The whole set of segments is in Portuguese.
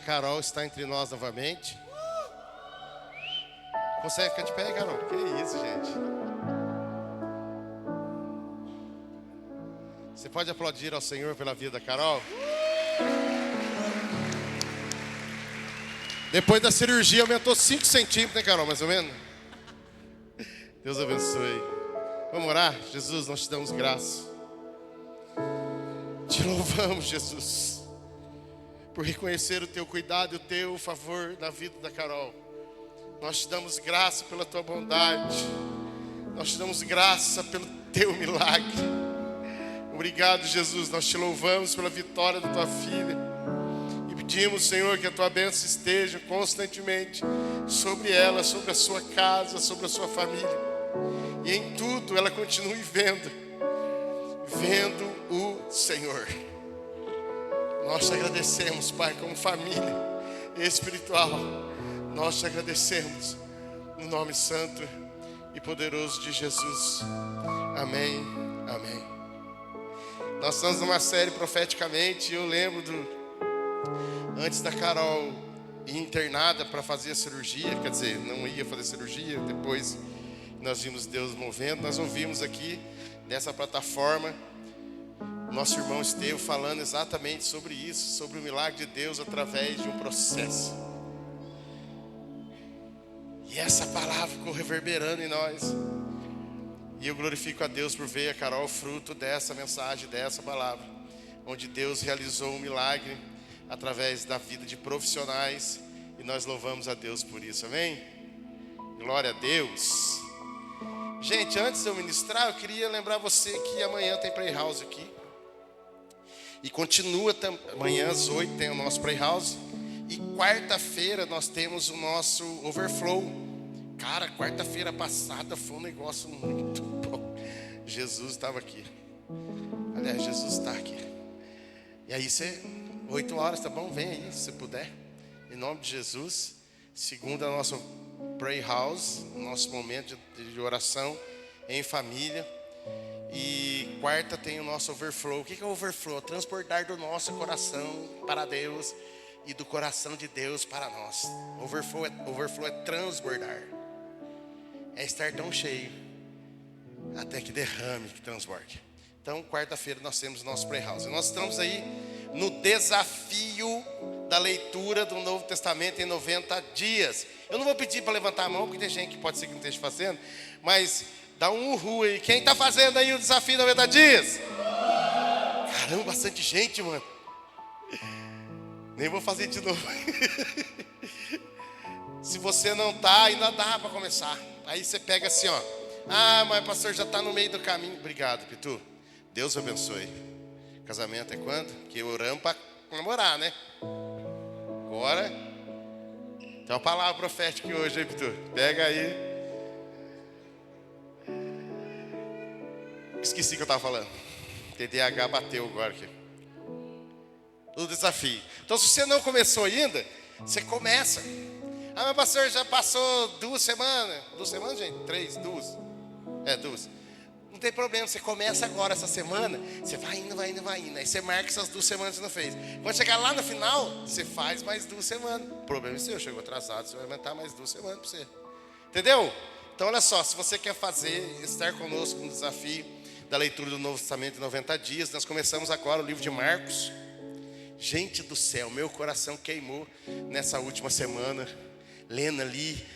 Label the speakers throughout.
Speaker 1: Carol está entre nós novamente. Consegue ficar de pé, Carol? Que isso, gente. Você pode aplaudir ao Senhor pela vida da Carol? Depois da cirurgia aumentou 5 centímetros, né, Carol? Mais ou menos. Deus abençoe. Vamos orar? Jesus, nós te damos graça. Te louvamos, Jesus, por reconhecer o teu cuidado e o teu favor na vida da Carol. Nós te damos graça pela tua bondade. Nós te damos graça pelo teu milagre. Obrigado, Jesus. Nós te louvamos pela vitória da tua filha. E pedimos, Senhor, que a tua bênção esteja constantemente sobre ela, sobre a sua casa, sobre a sua família. E em tudo ela continue vendo o Senhor. Nós te agradecemos, Pai, como família espiritual. Nós te agradecemos no nome santo e poderoso de Jesus. Amém, amém. Nós estamos numa série profeticamente. Eu lembro antes da Carol ir internada para fazer a cirurgia, quer dizer, não ia fazer cirurgia, depois nós vimos Deus movendo. Nós ouvimos aqui nessa plataforma nosso irmão Estevão falando exatamente sobre isso, sobre o milagre de Deus através de um processo. E essa palavra ficou reverberando em nós. E eu glorifico a Deus por ver a Carol fruto dessa mensagem, dessa palavra, onde Deus realizou um milagre através da vida de profissionais. E nós louvamos a Deus por isso, amém? Glória a Deus. Gente, antes de eu ministrar, eu queria lembrar você que amanhã tem Pray House aqui. E continua, amanhã às 8 tem o nosso Pray House. E quarta-feira nós temos o nosso Overflow. Cara, quarta-feira passada foi um negócio muito bom. Jesus estava aqui. Aliás, Jesus está aqui. E aí você, 8 horas, tá bom? Vem aí, se puder. Em nome de Jesus. Segunda, nosso Pray House, nosso momento de oração em família. E quarta tem o nosso Overflow. O que é o Overflow? Transbordar do nosso coração para Deus e do coração de Deus para nós. Overflow é transbordar. É estar tão cheio até que derrame, que transborde. Então, quarta-feira nós temos o nosso Pray House. Nós estamos aí no desafio da leitura do Novo Testamento em 90 dias. Eu não vou pedir para levantar a mão, porque tem gente que pode ser que não esteja fazendo, mas dá um uhul aí. Quem está fazendo aí o desafio de 90 dias? Caramba, bastante gente, mano. Nem vou fazer de novo. Se você não está, ainda dá para começar. Aí você pega assim, ó. Ah, mas o pastor já está no meio do caminho. Obrigado, Pitu. Deus abençoe. Casamento é quando? Porque oramos para namorar, né? Agora tem uma palavra profética aqui hoje, hein, Pitu? Pega aí. Esqueci o que eu estava falando. TDAH bateu agora aqui. O desafio. Então, se você não começou ainda, você começa. Ah, meu pastor, já passou 2 semanas. 2 semanas, gente? 3, 2. 2. Não tem problema, você começa agora essa semana. Você vai indo. Aí você marca essas 2 semanas que você não fez. Quando chegar lá no final, você faz mais 2 semanas. O problema é seu, chegou atrasado, você vai aumentar mais 2 semanas para você. Entendeu? Então, olha só, se você quer estar conosco no desafio da leitura do Novo Testamento em 90 dias, nós começamos agora o livro de Marcos. Gente do céu, meu coração queimou nessa última semana, lendo ali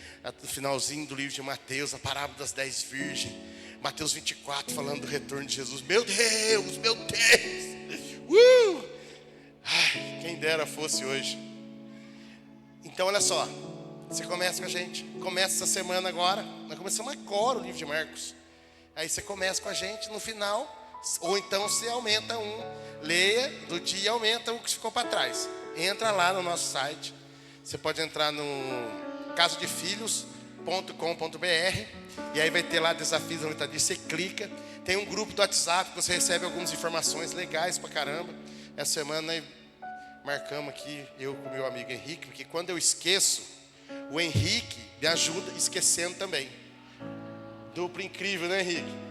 Speaker 1: no finalzinho do livro de Mateus, a parábola das 10 virgens, Mateus 24, falando do retorno de Jesus. Meu Deus, meu Deus! Ai, quem dera fosse hoje. Então olha só, você começa com a gente, começa essa semana agora, nós começamos agora o livro de Marcos. Aí você começa com a gente, no final, ou então você aumenta leia do dia e aumenta o que ficou para trás. Entra lá no nosso site. Você pode entrar no casodefilhos.com.br e aí vai ter lá desafios da 90 dias. Você clica, tem um grupo do WhatsApp que você recebe algumas informações legais pra caramba. Essa semana marcamos aqui, eu com meu amigo Henrique, porque quando eu esqueço, o Henrique me ajuda esquecendo também. Duplo incrível, né, Henrique?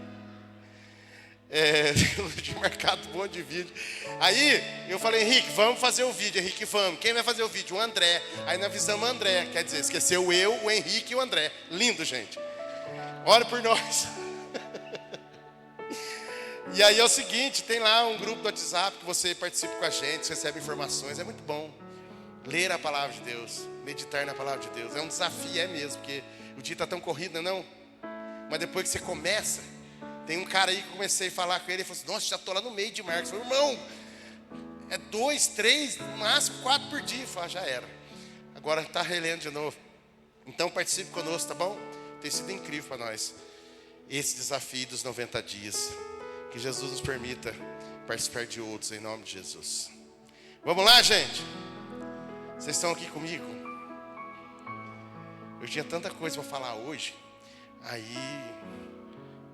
Speaker 1: Eu tinha marcado um monte de vídeo. Aí eu falei, Henrique, vamos fazer o vídeo. Henrique, vamos. Quem vai fazer o vídeo? O André. Aí nós avisamos o André. Quer dizer, esqueceu eu, o Henrique e o André. Lindo, gente. Ora por nós. E aí é o seguinte, tem lá um grupo do WhatsApp que você participa com a gente, recebe informações. É muito bom ler a palavra de Deus, meditar na palavra de Deus. É um desafio, é mesmo, porque o dia está tão corrido, não? Mas depois que você começa, tem um cara aí que eu comecei a falar com ele, ele falou assim, nossa, já estou lá no meio de Marcos. Eu falei, irmão, é 2, 3, no máximo 4 por dia. Eu falei, já era. Agora está relendo de novo. Então participe conosco, tá bom? Tem sido incrível para nós esse desafio dos 90 dias. Que Jesus nos permita participar de outros, em nome de Jesus. Vamos lá, gente? Vocês estão aqui comigo? Eu tinha tanta coisa para falar hoje. Aí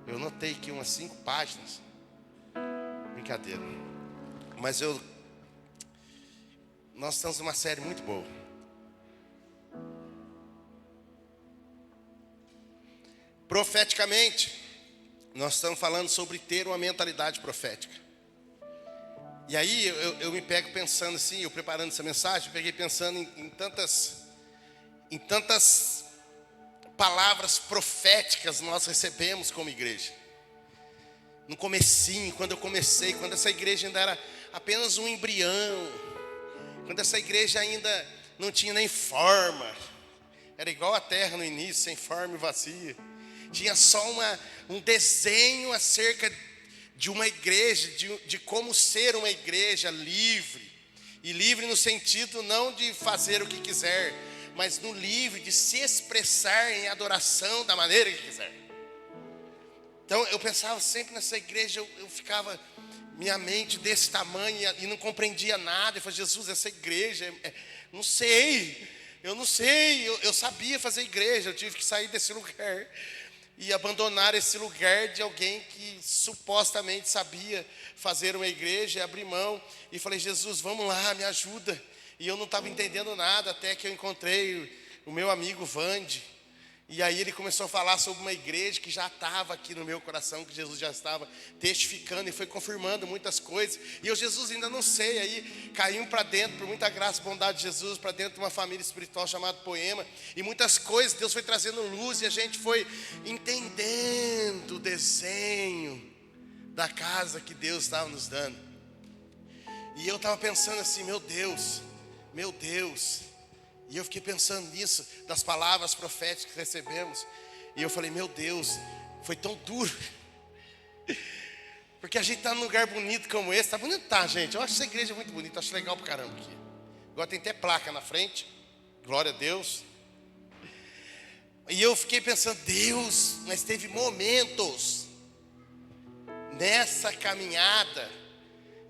Speaker 1: eu notei aqui umas 5 páginas. Brincadeira. Mas nós estamos numa série muito boa. Profeticamente, nós estamos falando sobre ter uma mentalidade profética. E aí eu me pego pensando assim, eu preparando essa mensagem, eu peguei pensando em tantas palavras proféticas nós recebemos como igreja. No comecinho, quando eu comecei, quando essa igreja ainda era apenas um embrião, quando essa igreja ainda não tinha nem forma, era igual a terra no início, sem forma e vazia. Tinha só um desenho acerca de uma igreja, de como ser uma igreja livre. E livre no sentido não de fazer o que quiser, mas no livre de se expressar em adoração da maneira que quiser. Então eu pensava sempre nessa igreja, eu ficava, minha mente desse tamanho e não compreendia nada. Eu falei, Jesus, essa igreja, não sei, eu sabia fazer igreja, eu tive que sair desse lugar e abandonar esse lugar de alguém que supostamente sabia fazer uma igreja e abrir mão. E falei, Jesus, vamos lá, me ajuda. E eu não estava entendendo nada, até que eu encontrei o meu amigo Vande. E aí ele começou a falar sobre uma igreja que já estava aqui no meu coração, que Jesus já estava testificando e foi confirmando muitas coisas. E eu, Jesus, ainda não sei. Aí caímos para dentro, por muita graça e bondade de Jesus, para dentro de uma família espiritual chamada Poema. E muitas coisas Deus foi trazendo luz e a gente foi entendendo o desenho da casa que Deus estava nos dando. E eu estava pensando assim, meu Deus. E eu fiquei pensando nisso, das palavras proféticas que recebemos. E eu falei, meu Deus, foi tão duro. Porque a gente está num lugar bonito como esse. Tá bonito, tá, gente? Eu acho essa igreja muito bonita, acho legal pra caramba aqui. Agora tem até placa na frente. Glória a Deus. E eu fiquei pensando, Deus, mas teve momentos nessa caminhada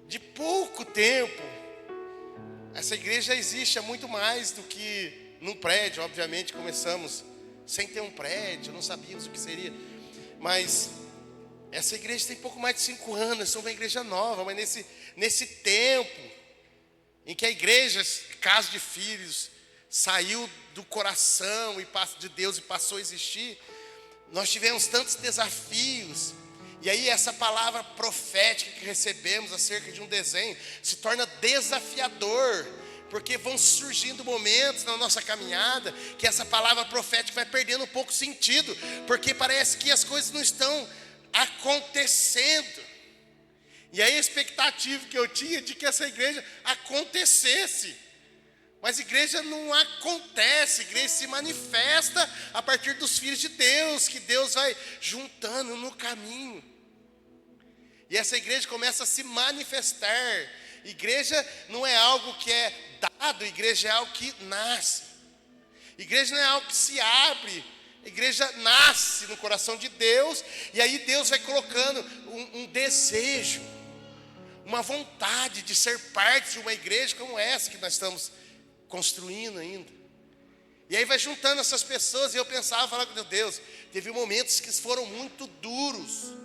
Speaker 1: de pouco tempo. Essa igreja existe há muito mais do que num prédio. Obviamente começamos sem ter um prédio, não sabíamos o que seria. Mas essa igreja tem pouco mais de 5 anos, é uma igreja nova. Mas nesse tempo em que a igreja, Casa de Filhos, saiu do coração de Deus e passou a existir, nós tivemos tantos desafios. E aí essa palavra profética que recebemos acerca de um desenho se torna desafiador, porque vão surgindo momentos na nossa caminhada que essa palavra profética vai perdendo um pouco sentido, porque parece que as coisas não estão acontecendo. E aí a expectativa que eu tinha de que essa igreja acontecesse, mas igreja não acontece, igreja se manifesta a partir dos filhos de Deus, que Deus vai juntando no caminho. E essa igreja começa a se manifestar. Igreja não é algo que é dado, igreja é algo que nasce. Igreja não é algo que se abre, igreja nasce no coração de Deus. E aí Deus vai colocando um desejo, uma vontade de ser parte de uma igreja como essa que nós estamos construindo ainda. E aí vai juntando essas pessoas. E eu falava com Deus, teve momentos que foram muito duros.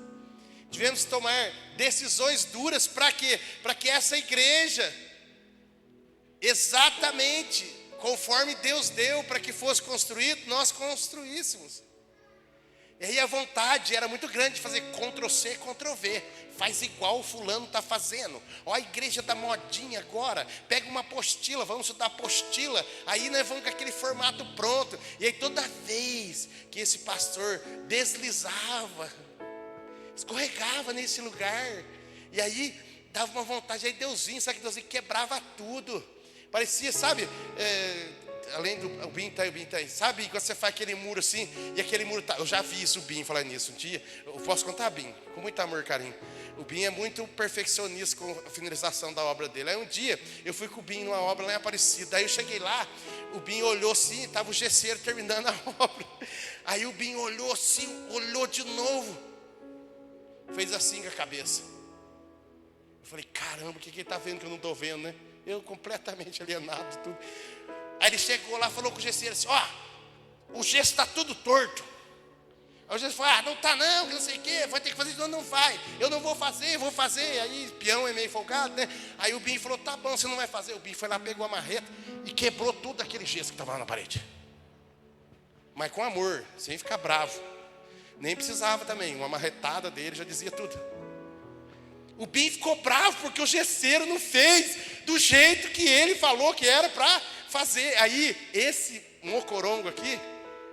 Speaker 1: Tivemos que tomar decisões duras. Para quê? Para que essa igreja, exatamente conforme Deus deu para que fosse construído, nós construíssemos. E aí a vontade era muito grande de fazer Ctrl+C, Ctrl+V. Faz igual o fulano está fazendo. Ó, a igreja da modinha agora. Pega uma apostila, vamos estudar apostila. Aí nós vamos com aquele formato pronto. E aí toda vez que esse pastor deslizava, escorregava nesse lugar, e aí dava uma vontade, aí Deusinho, sabe que Deusinho quebrava tudo. Parecia, sabe, além do o Binho tá aí, sabe quando você faz aquele muro assim, e aquele muro tá, eu já vi isso, o Binho falar nisso um dia, eu posso contar, Binho, com muito amor e carinho. O Binho é muito perfeccionista com a finalização da obra dele. Aí um dia, eu fui com o Binho numa obra lá em Aparecida, aí eu cheguei lá, o Binho olhou assim, estava o gesseiro terminando a obra, aí o Binho olhou assim, olhou de novo, fez assim com a cabeça. Eu falei, caramba, o que ele está vendo que eu não estou vendo, né? Eu completamente alienado, tudo. Aí ele chegou lá, falou com o gesseiro assim, ó, o gesso está tudo torto. Aí o gesseiro falou, não está não, que não sei o quê, vai ter que fazer, não vai. Eu não vou fazer, vou fazer. Aí peão é meio folgado, né? Aí o Binho falou, tá bom, você não vai fazer. O Binho foi lá, pegou a marreta e quebrou tudo aquele gesso que estava lá na parede. Mas com amor, sem ficar bravo. Nem precisava também, uma marretada dele já dizia tudo. O Binho ficou bravo porque o gesseiro não fez do jeito que ele falou que era para fazer. Aí, esse mocorongo aqui,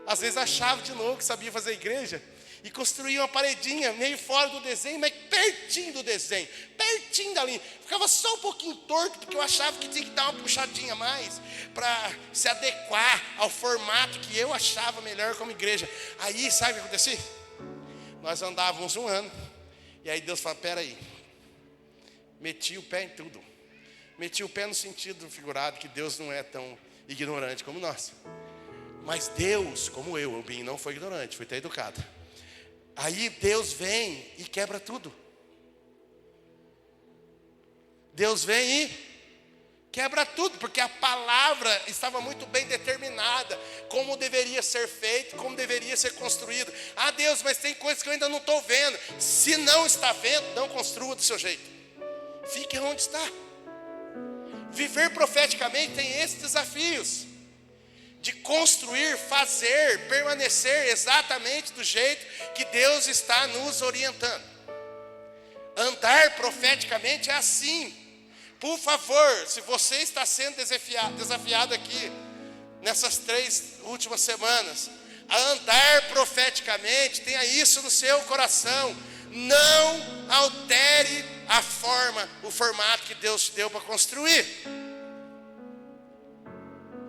Speaker 1: às vezes achava de novo que sabia fazer igreja e construía uma paredinha meio fora do desenho, mas pertinho do desenho, pertinho da linha. Ficava só um pouquinho torto, porque eu achava que tinha que dar uma puxadinha a mais para se adequar ao formato que eu achava melhor como igreja. Aí, sabe o que acontecia? Nós andávamos um ano, e aí Deus falou, peraí, meti o pé em tudo. Meti o pé no sentido figurado, que Deus não é tão ignorante como nós. Mas Deus, como eu, o Binho não foi ignorante, foi até educado. Aí Deus vem e quebra tudo. Deus vem e quebra tudo, porque a palavra estava muito bem determinada, como deveria ser feito, como deveria ser construído. Ah, Deus, mas tem coisas que eu ainda não estou vendo. Se não está vendo, não construa do seu jeito. Fique onde está. Viver profeticamente tem esses desafios de construir, fazer, permanecer exatamente do jeito que Deus está nos orientando. Andar profeticamente é assim. Por favor, se você está sendo desafiado aqui nessas 3 últimas semanas a andar profeticamente, tenha isso no seu coração. Não altere a forma, o formato que Deus te deu para construir.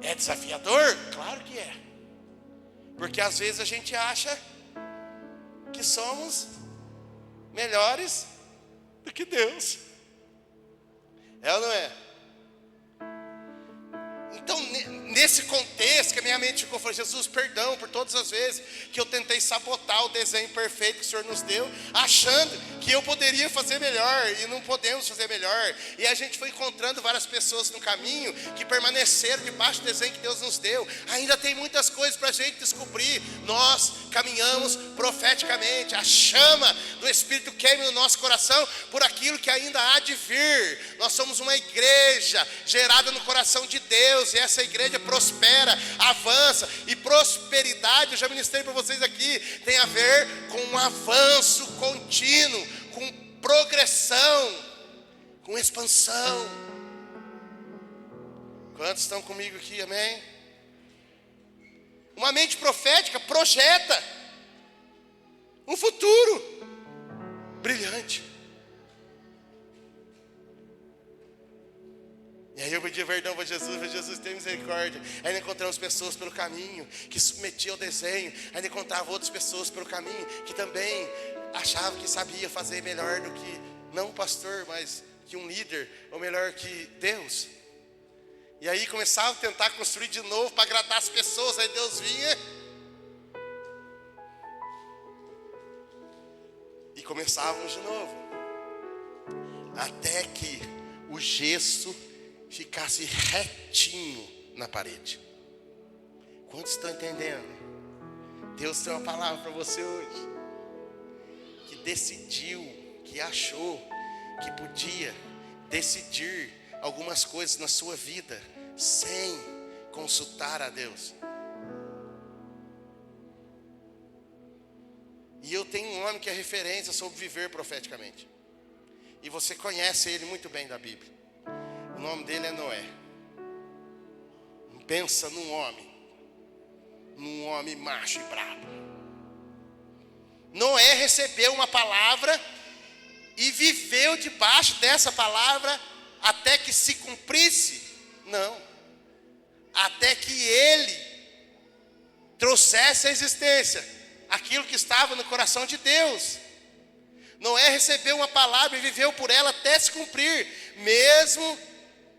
Speaker 1: É desafiador? Claro que é. Porque às vezes a gente acha que somos melhores do que Deus. É ou não é? Então, nesse contexto que a minha mente ficou, falou, Jesus, perdão por todas as vezes que eu tentei sabotar o desenho perfeito que o Senhor nos deu, achando que eu poderia fazer melhor, e não podemos fazer melhor. E a gente foi encontrando várias pessoas no caminho que permaneceram debaixo do desenho que Deus nos deu. Ainda tem muitas coisas para a gente descobrir. Nós caminhamos profeticamente, a chama do Espírito queima no nosso coração por aquilo que ainda há de vir. Nós somos uma igreja gerada no coração de Deus, e essa igreja prospera, avança. E prosperidade, eu já ministrei para vocês aqui, tem a ver com um avanço contínuo, com progressão, com expansão. Quantos estão comigo aqui, amém? Uma mente profética projeta um futuro brilhante. E aí eu pedi perdão para Jesus, tem misericórdia. Aí nós encontramos pessoas pelo caminho que submetiam ao desenho. Aí nós encontrava outras pessoas pelo caminho que também achavam que sabia fazer melhor do que, não um pastor, mas que um líder, ou melhor que Deus. E aí começava a tentar construir de novo para agradar as pessoas. Aí Deus vinha e começávamos de novo, até que o gesso ficasse retinho na parede. Quantos estão entendendo? Deus tem uma palavra para você hoje, que decidiu, que achou que podia decidir algumas coisas na sua vida sem consultar a Deus. E eu tenho um homem que é referência sobre viver profeticamente. E você conhece ele muito bem da Bíblia. O nome dele é Noé. Pensa num homem macho e brabo. Noé recebeu uma palavra e viveu debaixo dessa palavra até que se cumprisse? Não. Até que ele trouxesse à existência aquilo que estava no coração de Deus. Noé recebeu uma palavra e viveu por ela até se cumprir, mesmo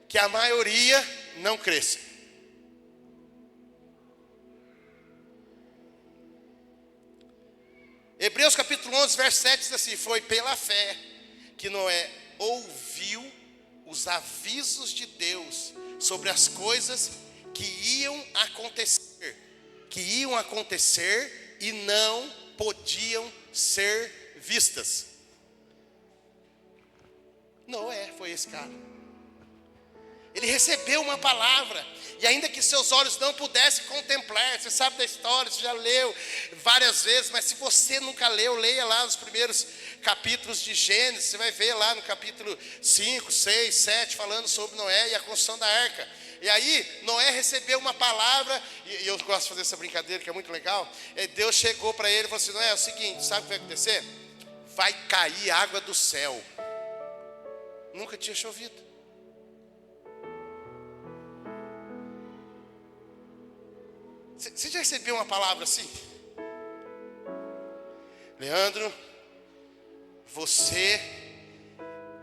Speaker 1: que a maioria não cresça. Hebreus capítulo 11, verso 7 diz assim: foi pela fé que Noé ouviu os avisos de Deus sobre as coisas que iam acontecer e não podiam ser vistas. Noé foi esse cara. Ele recebeu uma palavra, e ainda que seus olhos não pudessem contemplar, você sabe da história, você já leu várias vezes, mas se você nunca leu, leia lá os primeiros capítulos de Gênesis, você vai ver lá no capítulo 5, 6, 7, falando sobre Noé e a construção da arca. E aí, Noé recebeu uma palavra, e eu gosto de fazer essa brincadeira, que é muito legal. Deus chegou para ele e falou assim: Noé, é o seguinte, sabe o que vai acontecer? Vai cair água do céu. Nunca tinha chovido. Você já recebeu uma palavra assim? Leandro, você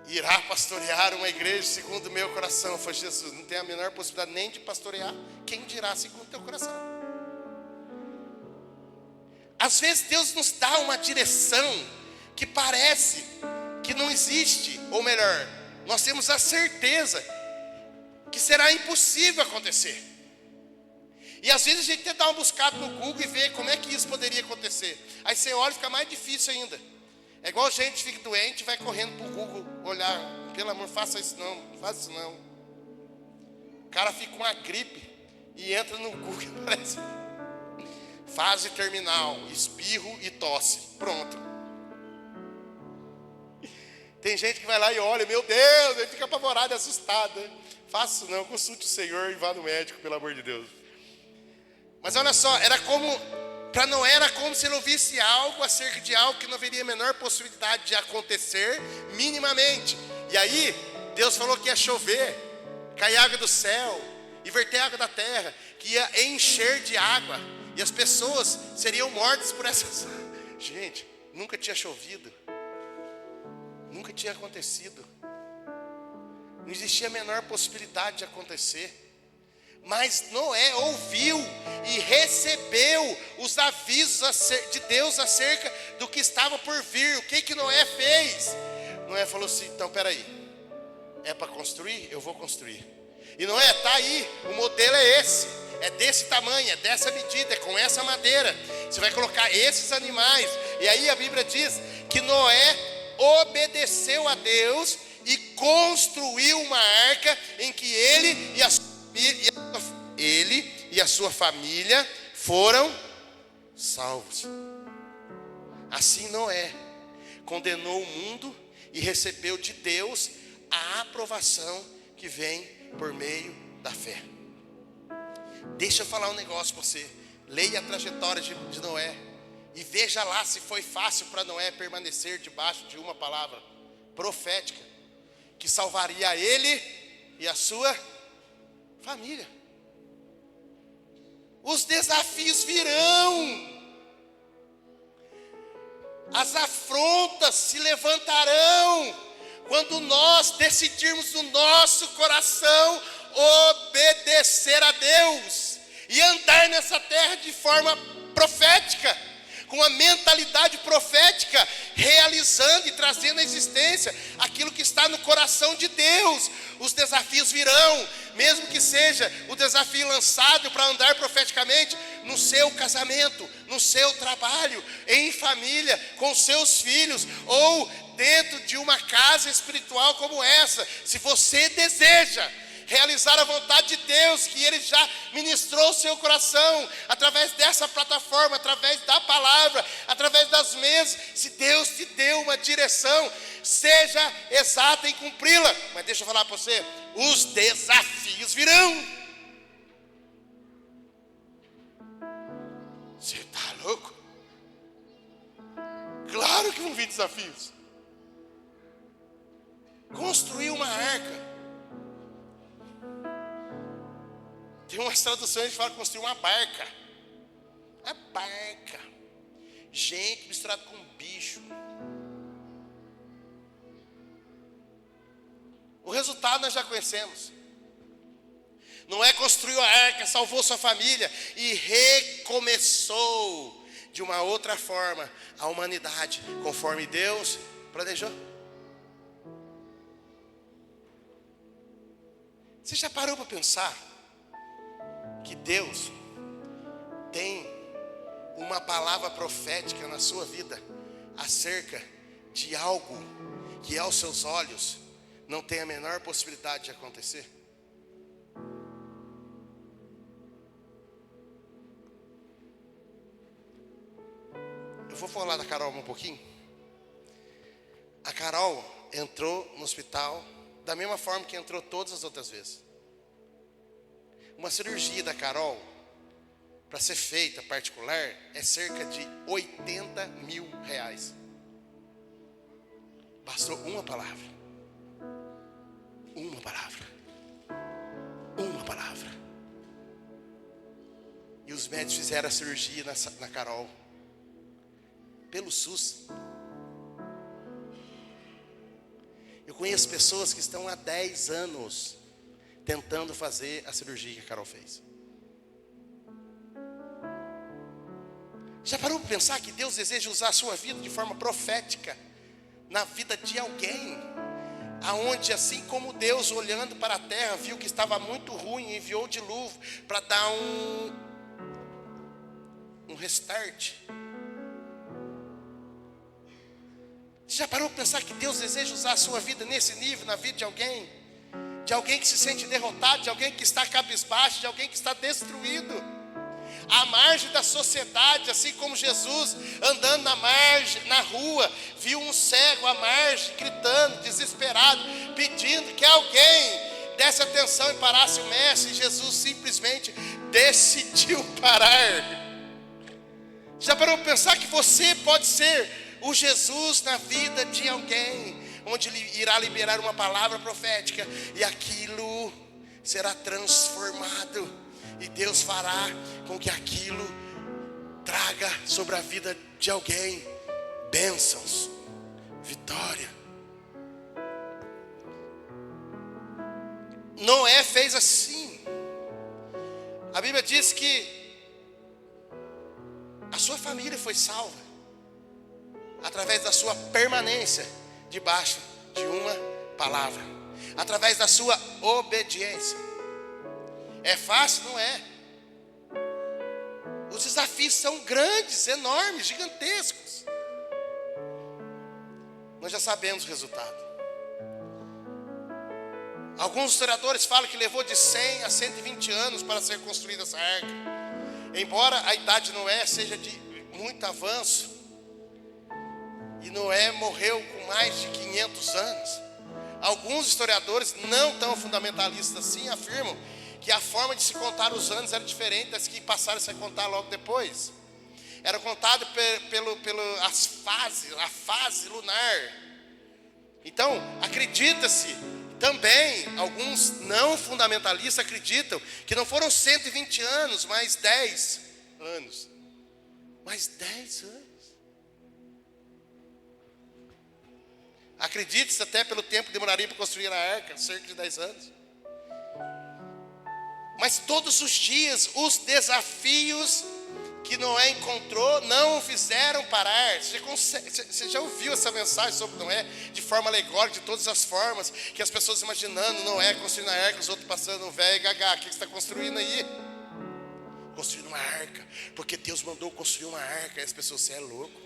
Speaker 1: irá pastorear uma igreja segundo o meu coração. Foi Jesus, não tem a menor possibilidade nem de pastorear. Quem dirá segundo o teu coração? Às vezes Deus nos dá uma direção que parece que não existe. Ou melhor, nós temos a certeza que será impossível acontecer. E às vezes a gente tenta dar uma buscada no Google e ver como é que isso poderia acontecer. Aí você olha e fica mais difícil ainda. É igual gente que fica doente e vai correndo para o Google olhar. Pelo amor, faça isso não, faça isso não. O cara fica com uma gripe e entra no Google e aparece fase terminal, espirro e tosse. Pronto. Tem gente que vai lá e olha, meu Deus, ele fica apavorado e assustado. Faça isso não, consulte o Senhor e vá no médico, pelo amor de Deus. Mas olha só, para Noé era como se ele ouvisse algo acerca de algo que não haveria a menor possibilidade de acontecer minimamente. E aí, Deus falou que ia chover, cair água do céu, e verter água da terra, que ia encher de água, e as pessoas seriam mortas por essas... Gente, nunca tinha chovido, nunca tinha acontecido, não existia a menor possibilidade de acontecer. Mas Noé ouviu e recebeu os avisos de Deus acerca do que estava por vir. O que Noé fez? Noé falou assim: então peraí, é para construir? Eu vou construir. E Noé, está aí, o modelo é esse, é desse tamanho, é dessa medida, é com essa madeira. Você vai colocar esses animais. E aí a Bíblia diz que Noé obedeceu a Deus e construiu uma arca em que ele e a sua família foram salvos. Assim Noé condenou o mundo e recebeu de Deus a aprovação que vem por meio da fé. Deixa eu falar um negócio para você. Leia a trajetória de Noé e veja lá se foi fácil para Noé permanecer debaixo de uma palavra profética que salvaria ele e a sua família. Os desafios virão, as afrontas se levantarão, quando nós decidirmos no nosso coração obedecer a Deus e andar nessa terra de forma profética, com a mentalidade profética, realizando e trazendo à existência aquilo que está no coração de Deus. Os desafios virão, mesmo que seja o desafio lançado para andar profeticamente no seu casamento, no seu trabalho, em família, com seus filhos, ou dentro de uma casa espiritual como essa. Se você deseja realizar a vontade de Deus, que Ele já ministrou o seu coração, através dessa plataforma, através da palavra, através das mesas. Se Deus te deu uma direção, seja exata em cumpri-la. Mas deixa eu falar para você, os desafios virão. Você está louco? Claro que vão vir desafios. Construir uma arca. Tem umas traduções que falam construir uma barca. A barca. Gente misturado com bicho. O resultado nós já conhecemos. Noé construiu a arca, salvou sua família e recomeçou de uma outra forma a humanidade, conforme Deus planejou. Você já parou para pensar que Deus tem uma palavra profética na sua vida acerca de algo que aos seus olhos não tem a menor possibilidade de acontecer? Eu vou falar da Carol um pouquinho. A Carol entrou no hospital da mesma forma que entrou todas as outras vezes. Uma cirurgia da Carol, para ser feita particular, é cerca de R$80 mil. Bastou uma palavra. Uma palavra. Uma palavra. E os médicos fizeram a cirurgia na Carol pelo SUS. Eu conheço pessoas que estão há 10 anos tentando fazer a cirurgia que a Carol fez. Já parou para pensar que Deus deseja usar a sua vida de forma profética na vida de alguém? Aonde, assim como Deus, olhando para a terra, viu que estava muito ruim e enviou o dilúvio para dar um restart. Você já parou para pensar que Deus deseja usar a sua vida nesse nível, na vida de alguém? De alguém que se sente derrotado, de alguém que está cabisbaixo, de alguém que está destruído, à margem da sociedade, assim como Jesus, andando na margem, na rua, viu um cego à margem, gritando, desesperado, pedindo que alguém desse atenção e parasse o mestre, e Jesus simplesmente decidiu parar. Já parou para pensar que você pode ser o Jesus na vida de alguém, onde Ele irá liberar uma palavra profética, e aquilo será transformado, e Deus fará com que aquilo traga sobre a vida de alguém bênçãos, vitória. Noé fez assim. A Bíblia diz que a sua família foi salva através da sua permanência debaixo de uma palavra, através da sua obediência. É fácil? Não é. Os desafios são grandes, enormes, gigantescos. Nós já sabemos o resultado. Alguns historiadores falam que levou de 100 a 120 anos para ser construída essa arca. Embora a idade de Noé seja de muito avanço, e Noé morreu com mais de 500 anos. Alguns historiadores, não tão fundamentalistas assim, afirmam que a forma de se contar os anos era diferente das que passaram a se contar logo depois. Era contado a fase lunar. Então, acredita-se também, alguns não fundamentalistas acreditam que não foram 120 anos, mas 10 anos. Mais 10 anos. Acredite-se até pelo tempo que demoraria para construir a arca, cerca de 10 anos. Mas todos os dias, os desafios que Noé encontrou não o fizeram parar. Você já ouviu essa mensagem sobre Noé de forma alegórica, de todas as formas, que as pessoas imaginando Noé construindo a arca, os outros passando, velho, gaga, o que você está construindo aí? Construindo uma arca, porque Deus mandou construir uma arca. E as pessoas, você é louco,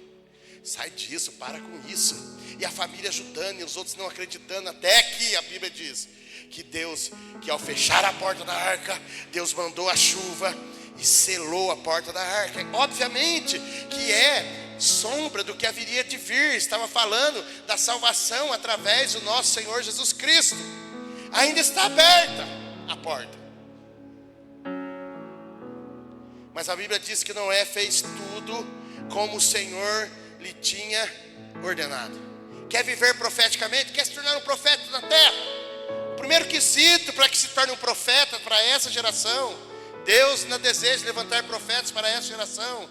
Speaker 1: sai disso, para com isso. E a família ajudando e os outros não acreditando, até que a Bíblia diz que ao fechar a porta da arca, Deus mandou a chuva e selou a porta da arca. Obviamente que é sombra do que haveria de vir. Estava falando da salvação através do nosso Senhor Jesus Cristo. Ainda está aberta a porta, mas a Bíblia diz que Noé fez tudo como o Senhor lhe tinha ordenado. Quer viver profeticamente? Quer se tornar um profeta na terra? O primeiro quesito para que se torne um profeta para essa geração, Deus não deseja levantar profetas para essa geração.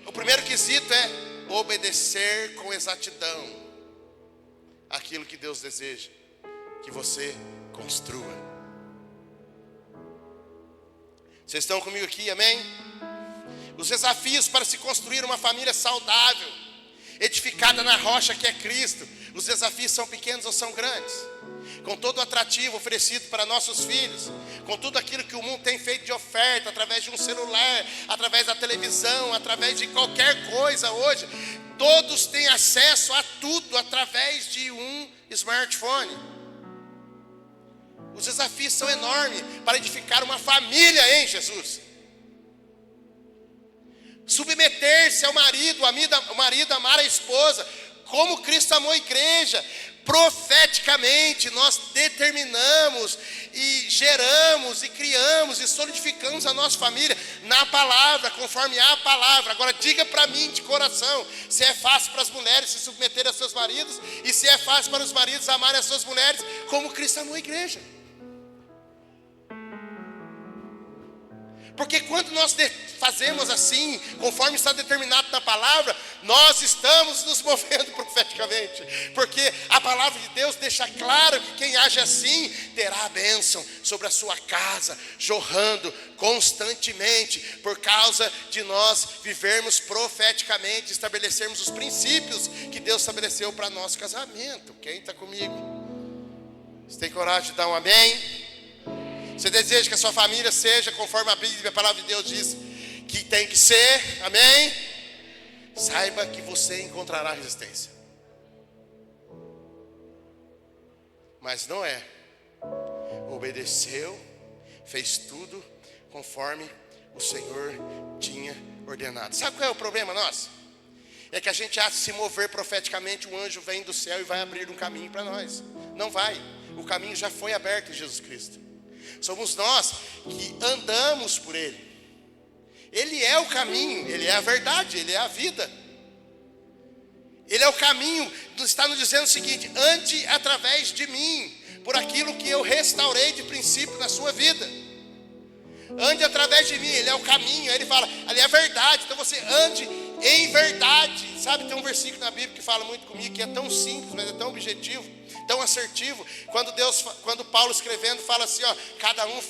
Speaker 1: O primeiro quesito é obedecer com exatidão aquilo que Deus deseja que você construa. Vocês estão comigo aqui, amém? Os desafios para se construir uma família saudável, edificada na rocha que é Cristo. Os desafios são pequenos ou são grandes? Com todo o atrativo oferecido para nossos filhos, com tudo aquilo que o mundo tem feito de oferta, através de um celular, através da televisão, através de qualquer coisa hoje, todos têm acesso a tudo através de um smartphone. Os desafios são enormes para edificar uma família em Jesus. Submeter-se ao marido, o marido amar a esposa, como Cristo amou a igreja. Profeticamente nós determinamos e geramos e criamos e solidificamos a nossa família na palavra, conforme a palavra. Agora diga para mim de coração, se é fácil para as mulheres se submeterem aos seus maridos, e se é fácil para os maridos amarem as suas mulheres, como Cristo amou a igreja. Porque quando nós fazemos assim, conforme está determinado na palavra, nós estamos nos movendo profeticamente. Porque a palavra de Deus deixa claro que quem age assim terá a bênção sobre a sua casa, jorrando constantemente, por causa de nós vivermos profeticamente, estabelecermos os princípios que Deus estabeleceu para nosso casamento. Quem está comigo? Você tem coragem de dar um amém? Você deseja que a sua família seja conforme a Bíblia, a palavra de Deus diz que tem que ser, amém? Saiba que você encontrará resistência. Mas Noé obedeceu, fez tudo conforme o Senhor tinha ordenado. Sabe qual é o problema nosso? É que a gente acha se mover profeticamente, o anjo vem do céu e vai abrir um caminho para nós. Não vai, o caminho já foi aberto em Jesus Cristo. Somos nós que andamos por Ele. Ele é o caminho, Ele é a verdade, Ele é a vida. Ele é o caminho, está nos dizendo o seguinte: ande através de mim, por aquilo que eu restaurei de princípio na sua vida. Ande através de mim, Ele é o caminho. Ele fala, ali é a verdade, então você ande em verdade. Sabe, tem um versículo na Bíblia que fala muito comigo, que é tão simples, mas é tão objetivo, tão assertivo. Quando Paulo escrevendo fala assim, ó, cada um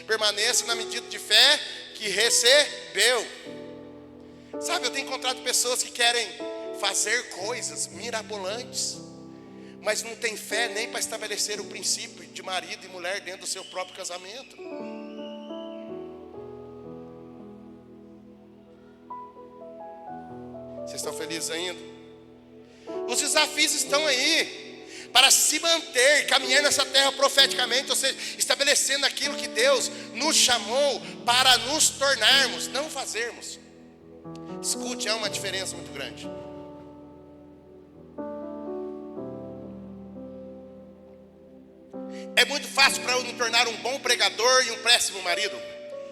Speaker 1: permaneça na medida de fé que recebeu. Sabe, eu tenho encontrado pessoas que querem fazer coisas mirabolantes, mas não tem fé nem para estabelecer o princípio de marido e mulher dentro do seu próprio casamento. Vocês estão felizes ainda? Os desafios estão aí para se manter, caminhar nessa terra profeticamente, ou seja, estabelecendo aquilo que Deus nos chamou para nos tornarmos, não fazermos. Escute, há uma diferença muito grande. É muito fácil para eu me tornar um bom pregador e um péssimo marido.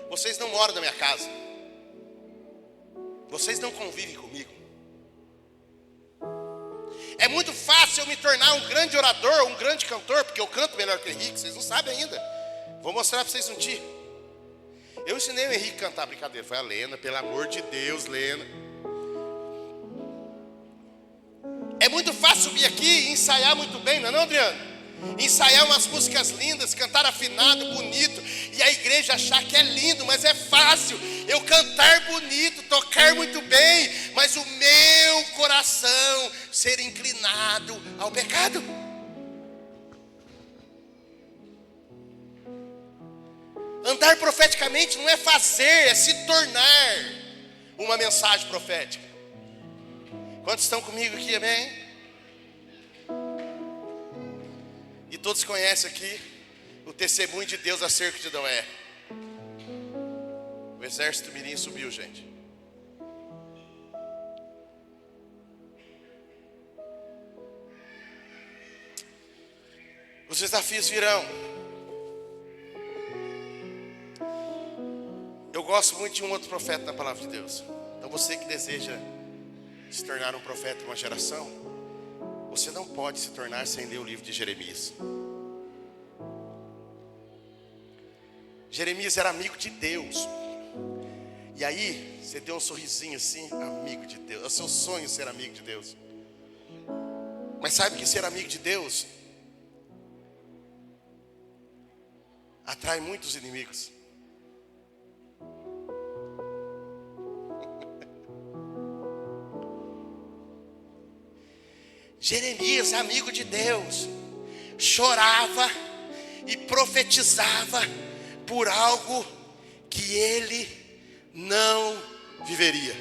Speaker 1: Vocês não moram na minha casa, vocês não convivem comigo. É muito fácil eu me tornar um grande orador, um grande cantor, porque eu canto melhor que o Henrique, vocês não sabem ainda. Vou mostrar para vocês um dia. Eu ensinei o Henrique a cantar, brincadeira, foi a Lena, pelo amor de Deus, Lena. É muito fácil subir aqui e ensaiar muito bem, não é não, Adriano? Ensaiar umas músicas lindas, cantar afinado, bonito, e a igreja achar que é lindo, mas é fácil eu cantar bonito, tocar muito bem, mas o meu coração ser inclinado ao pecado. Andar profeticamente não é fazer, é se tornar uma mensagem profética. Quantos estão comigo aqui, amém? E todos conhecem aqui o testemunho de Deus acerca de Noé. O exército mirim subiu, gente. Os desafios virão. Eu gosto muito de um outro profeta na palavra de Deus. Então você que deseja se tornar um profeta de uma geração, você não pode se tornar sem ler o livro de Jeremias. Jeremias era amigo de Deus. E aí, você deu um sorrisinho assim, amigo de Deus. É o seu sonho ser amigo de Deus. Mas sabe que ser amigo de Deus atrai muitos inimigos. Jeremias, amigo de Deus, chorava e profetizava por algo que ele não viveria.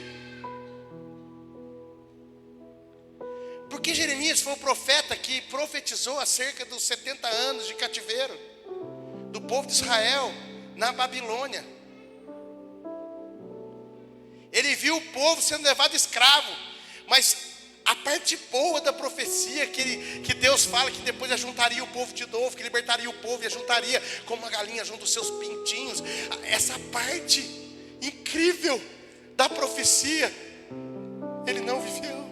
Speaker 1: Porque Jeremias foi o profeta que profetizou acerca dos 70 anos de cativeiro do povo de Israel na Babilônia. Ele viu o povo sendo levado escravo, mas a parte boa da profecia que Deus fala que depois ajuntaria o povo de novo, que libertaria o povo e ajuntaria como uma galinha junto os seus pintinhos. Essa parte incrível da profecia, ele não viveu.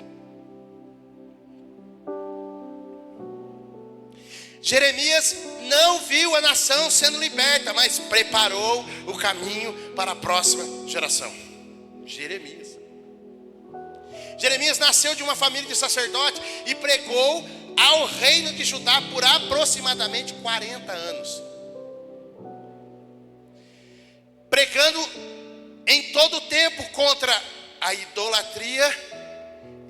Speaker 1: Jeremias não viu a nação sendo liberta, mas preparou o caminho para a próxima geração. Jeremias nasceu de uma família de sacerdotes e pregou ao reino de Judá por aproximadamente 40 anos. Pregando em todo o tempo contra a idolatria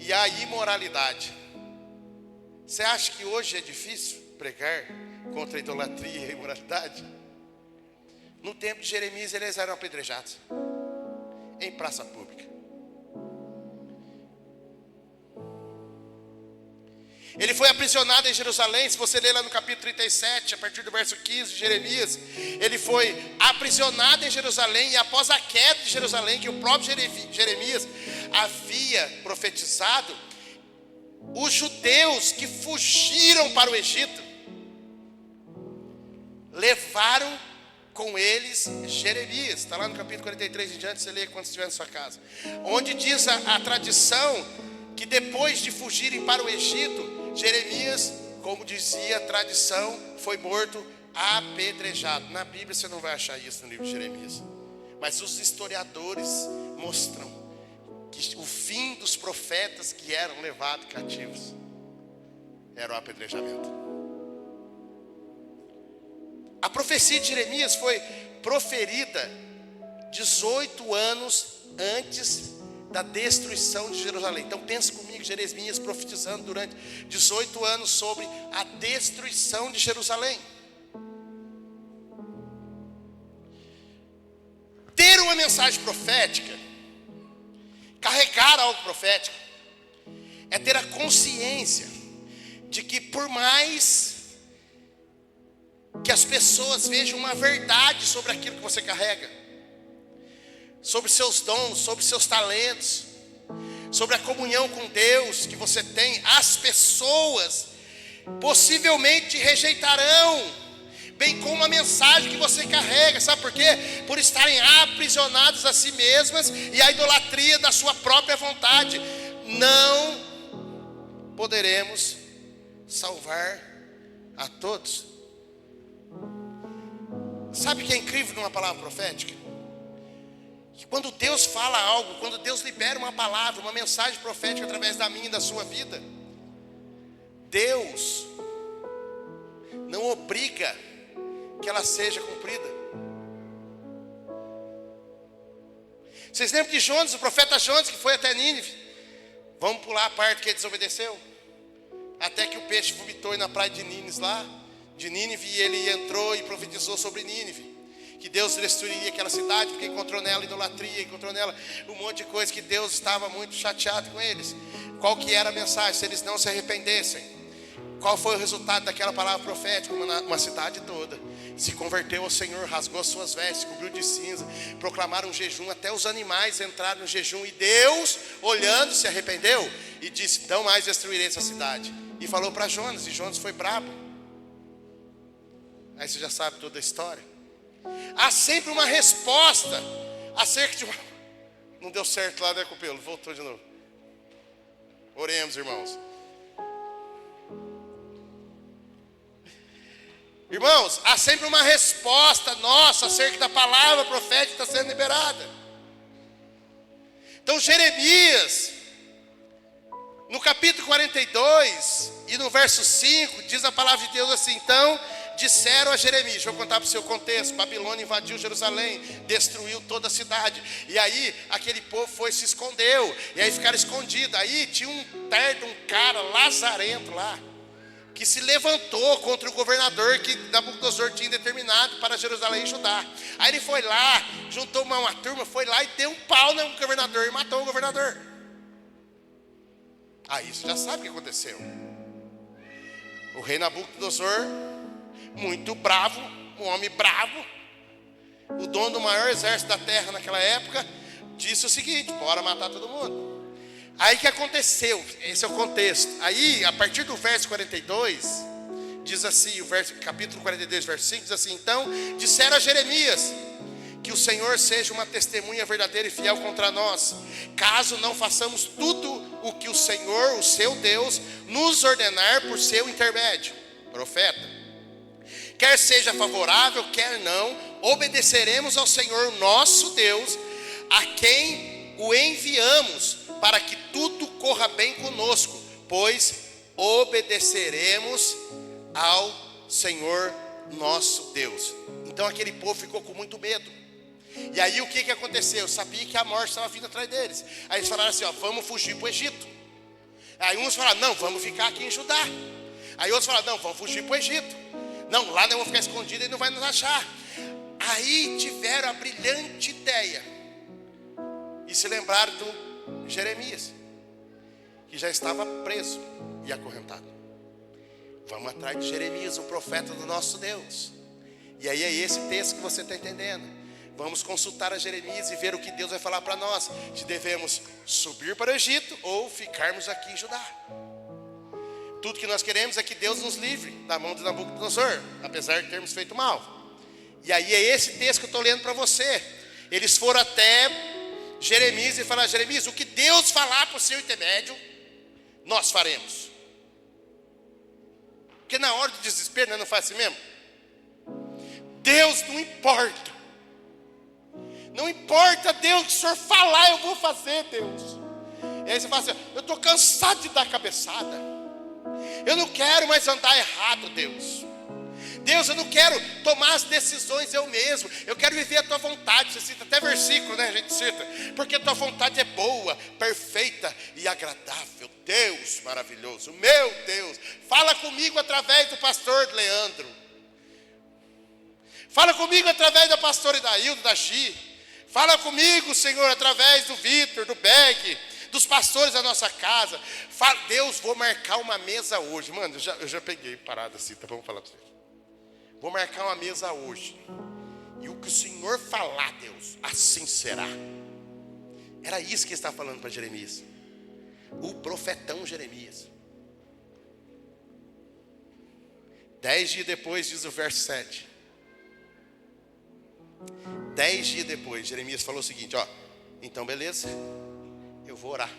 Speaker 1: e a imoralidade. Você acha que hoje é difícil pregar contra a idolatria e a imoralidade? No tempo de Jeremias eles eram apedrejados em praça pública. Ele foi aprisionado em Jerusalém. Se você ler lá no capítulo 37, a partir do verso 15 de Jeremias, ele foi aprisionado em Jerusalém. E após a queda de Jerusalém, que o próprio Jeremias havia profetizado, os judeus que fugiram para o Egito levaram com eles Jeremias. Está lá no capítulo 43 em diante, você lê quando estiver na sua casa. Onde diz a tradição que depois de fugirem para o Egito, Jeremias, como dizia a tradição, foi morto apedrejado. Na Bíblia você não vai achar isso no livro de Jeremias. Mas os historiadores mostram que o fim dos profetas que eram levados cativos era o apedrejamento. A profecia de Jeremias foi proferida 18 anos antes da destruição de Jerusalém. Então pense comigo, Jeremias profetizando durante 18 anos sobre a destruição de Jerusalém. Ter uma mensagem profética, carregar algo profético, é ter a consciência de que por mais que as pessoas vejam uma verdade sobre aquilo que você carrega, sobre seus dons, sobre seus talentos, sobre a comunhão com Deus que você tem, as pessoas possivelmente rejeitarão, bem como a mensagem que você carrega. Sabe por quê? Por estarem aprisionados a si mesmas e a idolatria da sua própria vontade. Não poderemos salvar a todos. Sabe o que é incrível numa palavra profética? Que quando Deus fala algo, quando Deus libera uma palavra, uma mensagem profética através da minha e da sua vida, Deus não obriga que ela seja cumprida. Vocês lembram de Jonas, o profeta Jonas, que foi até Nínive? Vamos pular a parte que ele desobedeceu. Até que o peixe vomitou na praia de Nínive, e ele entrou e profetizou sobre Nínive, que Deus destruiria aquela cidade, porque encontrou nela idolatria, encontrou nela um monte de coisa, que Deus estava muito chateado com eles. Qual que era a mensagem? Se eles não se arrependessem, Qual foi o resultado daquela palavra profética? Uma cidade toda se converteu ao Senhor, rasgou as suas vestes, cobriu de cinza, proclamaram um jejum, até os animais entraram no jejum, e Deus, olhando, se arrependeu e disse: não mais destruirei essa cidade. E falou para Jonas, e Jonas foi brabo. Aí você já sabe toda a história. Há sempre uma resposta acerca de uma... Não deu certo lá, né, Copelo? Voltou de novo. Oremos, irmãos. Irmãos, há sempre uma resposta nossa acerca da palavra profética que está sendo liberada. Então Jeremias, no capítulo 42 e no verso 5, diz a palavra de Deus assim: então disseram a Jeremias, deixa eu contar para o seu contexto, Babilônia invadiu Jerusalém, destruiu toda a cidade, e aí aquele povo foi, se escondeu, e aí ficaram escondidos. Aí tinha um cara lazarento lá, que se levantou contra o governador que Nabucodonosor tinha determinado para Jerusalém e Judá. Aí ele foi lá, juntou uma turma, foi lá e deu um pau no governador e matou o governador. Aí você já sabe o que aconteceu. O rei Nabucodonosor, muito bravo, um homem bravo, o dono do maior exército da terra naquela época, disse o seguinte: bora matar todo mundo. Aí o que aconteceu? Esse é o contexto. Aí, a partir do verso 42, diz assim, capítulo 42, verso 5, diz assim: então disseram a Jeremias que o Senhor seja uma testemunha verdadeira e fiel contra nós, caso não façamos tudo o que o Senhor, o seu Deus, nos ordenar por seu intermédio. Profeta, quer seja favorável, quer não, obedeceremos ao Senhor nosso Deus, a quem o enviamos, para que tudo corra bem conosco, pois obedeceremos ao Senhor nosso Deus. Então aquele povo ficou com muito medo. E aí o que aconteceu? Sabia que a morte estava vindo atrás deles. Aí eles falaram assim: ó, vamos fugir para o Egito. Aí uns falaram: não, vamos ficar aqui em Judá. Aí outros falaram: não, vamos fugir para o Egito. Não, lá nós vamos ficar escondidos e não vai nos achar. Aí tiveram a brilhante ideia e se lembraram do Jeremias, que já estava preso e acorrentado. Vamos atrás de Jeremias, o profeta do nosso Deus. E aí é esse texto que você está entendendo. Vamos consultar a Jeremias e ver o que Deus vai falar para nós, se devemos subir para o Egito ou ficarmos aqui em Judá. Tudo que nós queremos é que Deus nos livre da mão de Nabucodonosor, apesar de termos feito mal. E aí é esse texto que eu estou lendo para você. Eles foram até Jeremias e falaram: Jeremias, o que Deus falar para o seu intermédio, nós faremos. Porque na hora do desespero, não faz assim mesmo? Deus, não importa. Não importa, Deus, o que o Senhor falar, eu vou fazer, Deus. E aí você fala assim: eu estou cansado de dar cabeçada. Eu não quero mais andar errado, Deus. Deus, eu não quero tomar as decisões eu mesmo. Eu quero viver a tua vontade. Você cita até versículo, né? A gente cita. Porque a tua vontade é boa, perfeita e agradável. Deus maravilhoso, meu Deus. Fala comigo através do pastor Leandro. Fala comigo através da pastora Idaildo, da Gi. Fala comigo, Senhor, através do Vitor, do Beck, dos pastores da nossa casa. Fala, Deus, vou marcar uma mesa hoje. Mano, eu já peguei parada assim, tá? Vamos falar para você. Vou marcar uma mesa hoje. E o que o Senhor falar, Deus, assim será. Era isso que ele estava falando para Jeremias. O profetão Jeremias. 10 dias depois, diz o verso 7. 10 dias depois, Jeremias falou o seguinte: ó, então beleza, eu vou orar.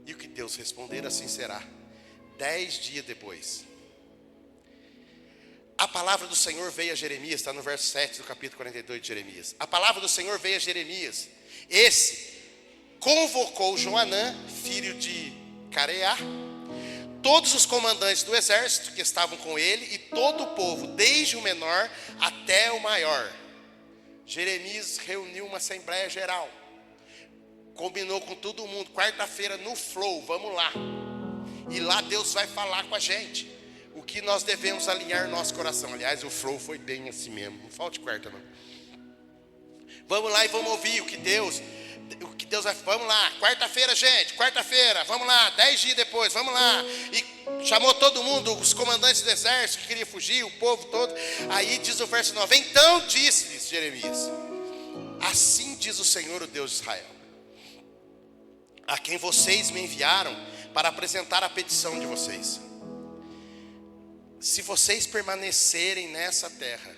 Speaker 1: E o que Deus responder, assim será. 10 dias depois, a palavra do Senhor veio a Jeremias, está no verso 7 do capítulo 42 de Jeremias. A palavra do Senhor veio a Jeremias. Esse convocou Joanã, filho de Careá, todos os comandantes do exército que estavam com ele e todo o povo, desde o menor até o maior. Jeremias reuniu uma assembleia geral, combinou com todo mundo: quarta-feira no Flow, vamos lá. E lá Deus vai falar com a gente o que nós devemos alinhar no nosso coração. Aliás, o Flow foi bem assim mesmo, não falte quarta não. Vamos lá e vamos ouvir o que Deus Deus vai, vamos lá, quarta-feira, gente, quarta-feira, vamos lá, 10 dias depois, vamos lá. E chamou todo mundo, os comandantes do exército que queriam fugir, o povo todo. Aí diz o verso 9: então disse-lhes Jeremias: assim diz o Senhor, o Deus de Israel, a quem vocês me enviaram para apresentar a petição de vocês. Se vocês permanecerem nessa terra,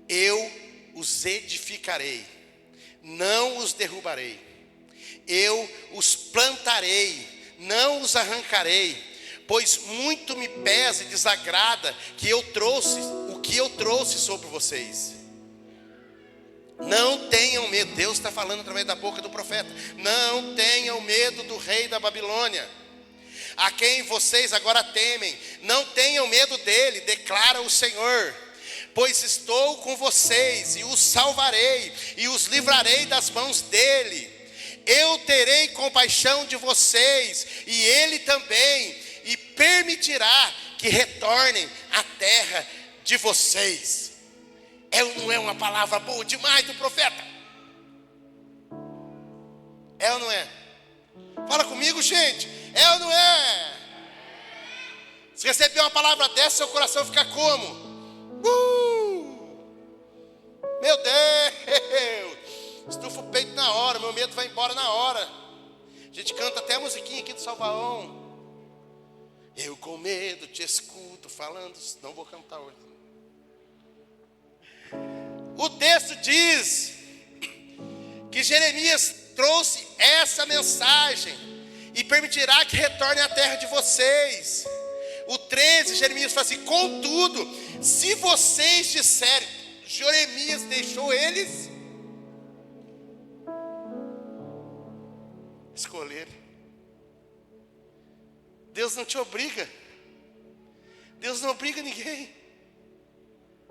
Speaker 1: eu os edificarei, não os derrubarei. Eu os plantarei, não os arrancarei, pois muito me pesa e desagrada que eu trouxe o que eu trouxe sobre vocês. Não tenham medo. Deus está falando através da boca do profeta. Não tenham medo do rei da Babilônia, a quem vocês agora temem. Não tenham medo dele, declara o Senhor, pois estou com vocês e os salvarei e os livrarei das mãos dele. Eu terei compaixão de vocês e ele também, e permitirá que retornem à terra de vocês. Não é uma palavra boa demais do profeta? É ou não é? Fala comigo, gente. É ou não é? Se receber uma palavra dessa, seu coração fica como? Meu Deus! Estufa o peito na hora, meu medo vai embora na hora. A gente canta até a musiquinha aqui do Salvaão. Eu com medo te escuto falando. Não vou cantar hoje. O texto diz que Jeremias trouxe essa mensagem: e permitirá que retorne à terra de vocês. O 13, Jeremias fala assim: contudo, se vocês disserem, Jeremias deixou eles escolher. Deus não te obriga. Deus não obriga ninguém.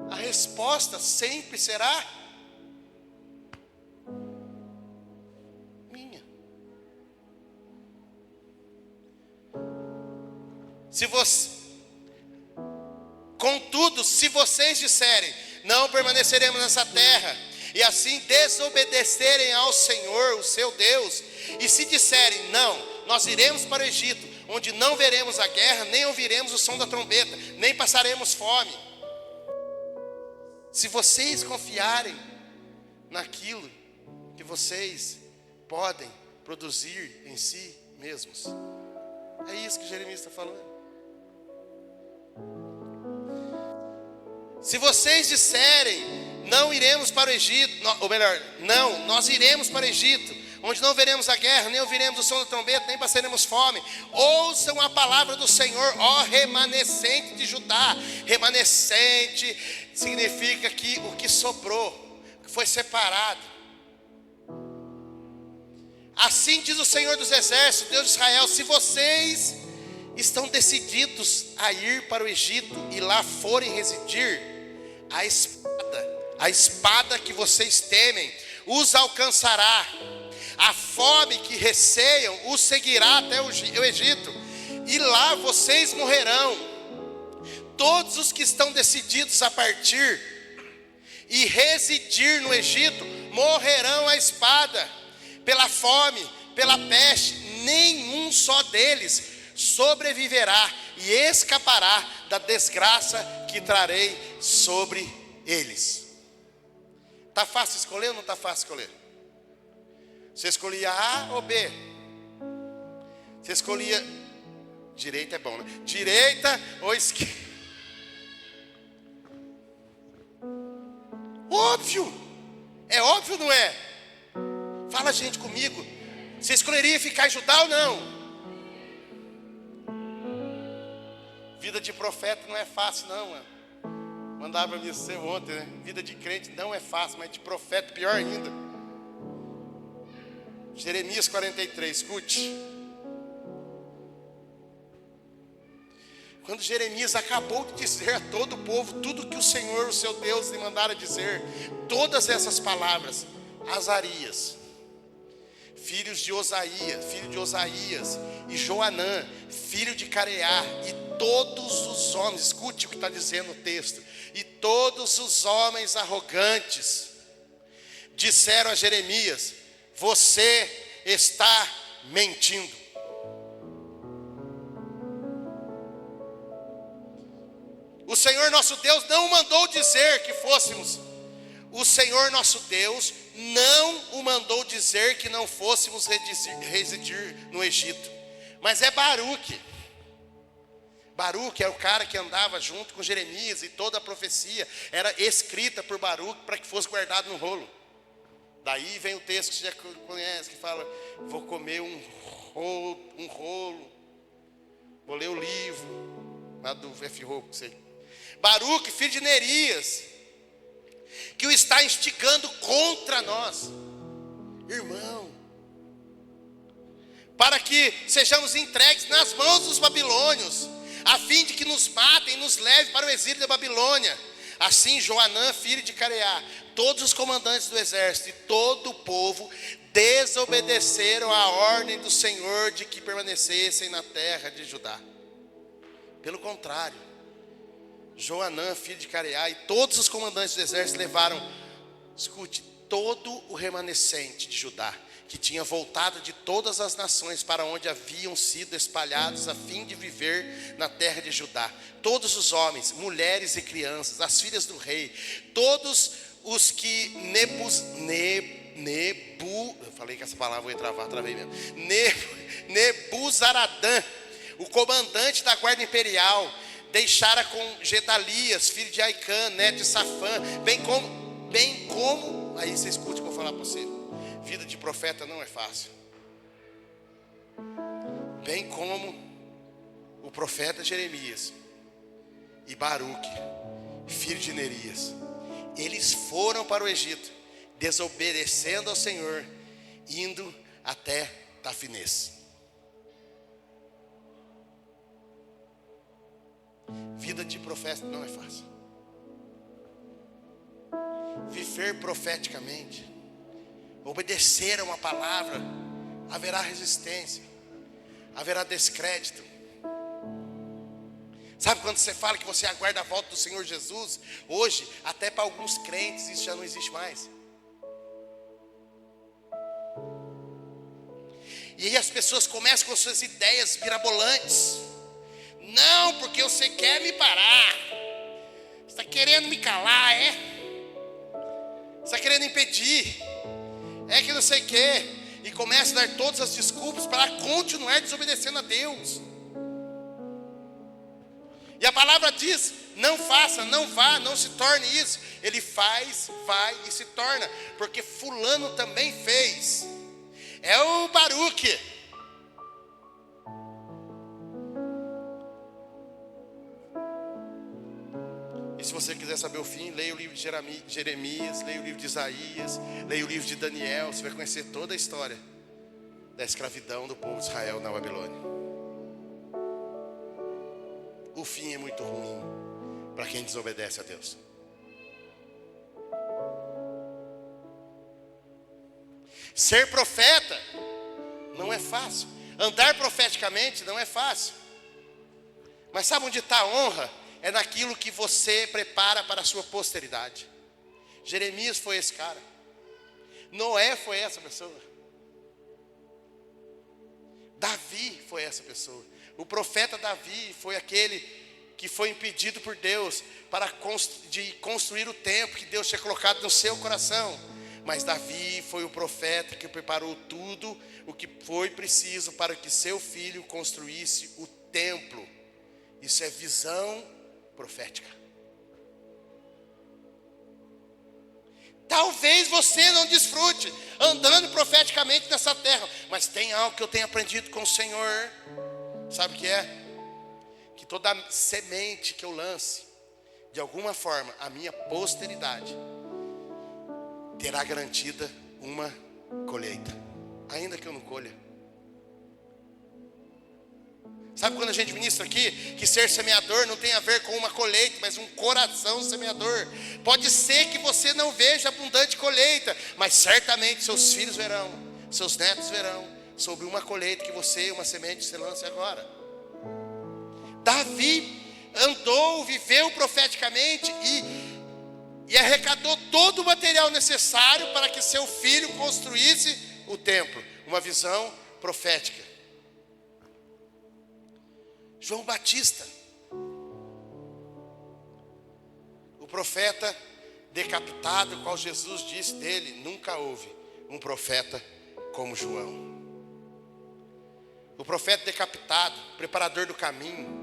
Speaker 1: A resposta sempre será minha. Contudo, se vocês disserem, não permaneceremos nessa terra, e assim desobedecerem ao Senhor, o seu Deus, e se disserem, não, nós iremos para o Egito, onde não veremos a guerra, nem ouviremos o som da trombeta, nem passaremos fome. Se vocês confiarem naquilo que vocês podem produzir em si mesmos, é isso que Jeremias está falando. Se vocês disserem, não iremos para o Egito, ou melhor, não, nós iremos para o Egito, onde não veremos a guerra, nem ouviremos o som da trombeta, nem passaremos fome. Ouçam a palavra do Senhor, ó remanescente de Judá. Remanescente significa que o que sobrou, que foi separado. Assim diz o Senhor dos Exércitos, Deus de Israel: se vocês estão decididos a ir para o Egito e lá forem residir, a espada que vocês temem os alcançará. A fome que receiam os seguirá até o Egito, e lá vocês morrerão. Todos os que estão decididos a partir e residir no Egito morrerão à espada, pela fome, pela peste. Nenhum só deles sobreviverá e escapará da desgraça que trarei sobre eles. Está fácil escolher ou não está fácil escolher? Você escolhia A ou B? Você escolhia direita, é bom, né? Direita ou esquerda? Óbvio. É óbvio, não é? Fala, gente, comigo. Você escolheria ficar em Judá ou não? Vida de profeta não é fácil, não, mano. Mandava para mim ser ontem, né? Vida de crente não é fácil, mas de profeta pior ainda. Jeremias 43, escute. Quando Jeremias acabou de dizer a todo o povo tudo que o Senhor, o seu Deus, lhe mandara dizer, todas essas palavras, Azarias, filho de Osaías, e Joanã, filho de Careá, e todos os homens, escute o que está dizendo o texto, e todos os homens arrogantes disseram a Jeremias: você está mentindo. O Senhor nosso Deus não mandou dizer que fôssemos. O Senhor nosso Deus não o mandou dizer que não fôssemos residir no Egito. Mas é Baruque. Baruque é o cara que andava junto com Jeremias, e toda a profecia era escrita por Baruque para que fosse guardado no rolo. Daí vem o texto que você já conhece, que fala: vou comer um rolo, vou ler o livro lá do F-Rolo, sei. Baruque, filho de Nerias, que o está instigando contra nós, irmão, para que sejamos entregues nas mãos dos babilônios, a fim de que nos matem e nos levem para o exílio da Babilônia. Assim Joanã, filho de Careá, todos os comandantes do exército e todo o povo desobedeceram a ordem do Senhor de que permanecessem na terra de Judá. Pelo contrário, Joanã, filho de Careá, e todos os comandantes do exército levaram, escute, todo o remanescente de Judá, que tinha voltado de todas as nações para onde haviam sido espalhados, a fim de viver na terra de Judá. Todos os homens, mulheres e crianças, as filhas do rei, todos os que eu falei que essa palavra eu ia travar, travei mesmo. Nebuzaradã, o comandante da guarda imperial, deixara com Gedalias, filho de Aicã, neto de Safã, bem como, aí você escute o que eu vou falar para você. Vida de profeta não é fácil. Bem como o profeta Jeremias e Baruque, filho de Nerias, eles foram para o Egito, desobedecendo ao Senhor, indo até Tafinês. Vida de profeta não é fácil. Viver profeticamente, obedecer a uma palavra, haverá resistência, haverá descrédito. Sabe quando você fala que você aguarda a volta do Senhor Jesus? Hoje, até para alguns crentes, isso já não existe mais. E aí as pessoas começam com suas ideias mirabolantes. Não, porque você quer me parar. Você está querendo me calar, é? Você está querendo impedir. É que não sei o quê. E começa a dar todas as desculpas para continuar desobedecendo a Deus. E a palavra diz: não faça, não vá, não se torne isso. Ele faz, vai e se torna, porque fulano também fez. É o Baruque. E se você quiser saber o fim, leia o livro de Jeremias, leia o livro de Isaías, leia o livro de Daniel. Você vai conhecer toda a história da escravidão do povo de Israel na Babilônia. O fim é muito ruim para quem desobedece a Deus. Ser profeta não é fácil. Andar profeticamente não é fácil. Mas sabe onde está a honra? É naquilo que você prepara para a sua posteridade. Jeremias foi esse cara. Noé foi essa pessoa. Davi foi essa pessoa. O profeta Davi foi aquele que foi impedido por Deus de construir o templo que Deus tinha colocado no seu coração. Mas Davi foi o profeta que preparou tudo o que foi preciso para que seu filho construísse o templo. Isso é visão profética. Talvez você não desfrute andando profeticamente nessa terra, mas tem algo que eu tenho aprendido com o Senhor. Sabe o que é? Que toda semente que eu lance, de alguma forma, a minha posteridade terá garantida uma colheita, ainda que eu não colha. Sabe quando a gente ministra aqui que ser semeador não tem a ver com uma colheita, mas um coração semeador? Pode ser que você não veja abundante colheita, mas certamente seus filhos verão, seus netos verão, sobre uma colheita que você, uma semente, você lance agora. Davi andou, viveu profeticamente e arrecadou todo o material necessário para que seu filho construísse o templo, uma visão profética. João Batista, o profeta decapitado, qual Jesus disse dele: nunca houve um profeta como João. O profeta decapitado, preparador do caminho,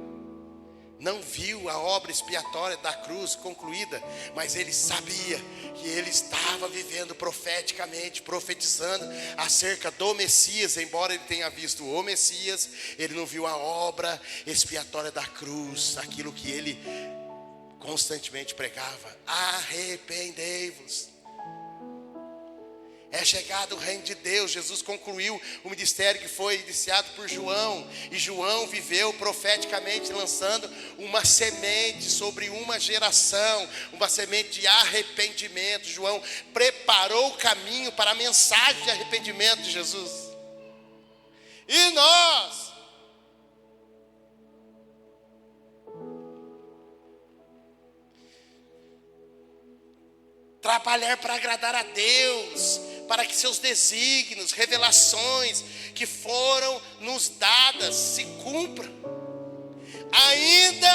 Speaker 1: não viu a obra expiatória da cruz concluída, mas ele sabia que ele estava vivendo profeticamente, profetizando acerca do Messias. Embora ele tenha visto o Messias, ele não viu a obra expiatória da cruz, aquilo que ele constantemente pregava: arrependei-vos. É chegado o reino de Deus. Jesus concluiu o ministério que foi iniciado por João. E João viveu profeticamente, lançando uma semente sobre uma geração, uma semente de arrependimento. João preparou o caminho para a mensagem de arrependimento de Jesus. E nós, trabalhar para agradar a Deus, para que seus desígnios, revelações que foram nos dadas se cumpram. Ainda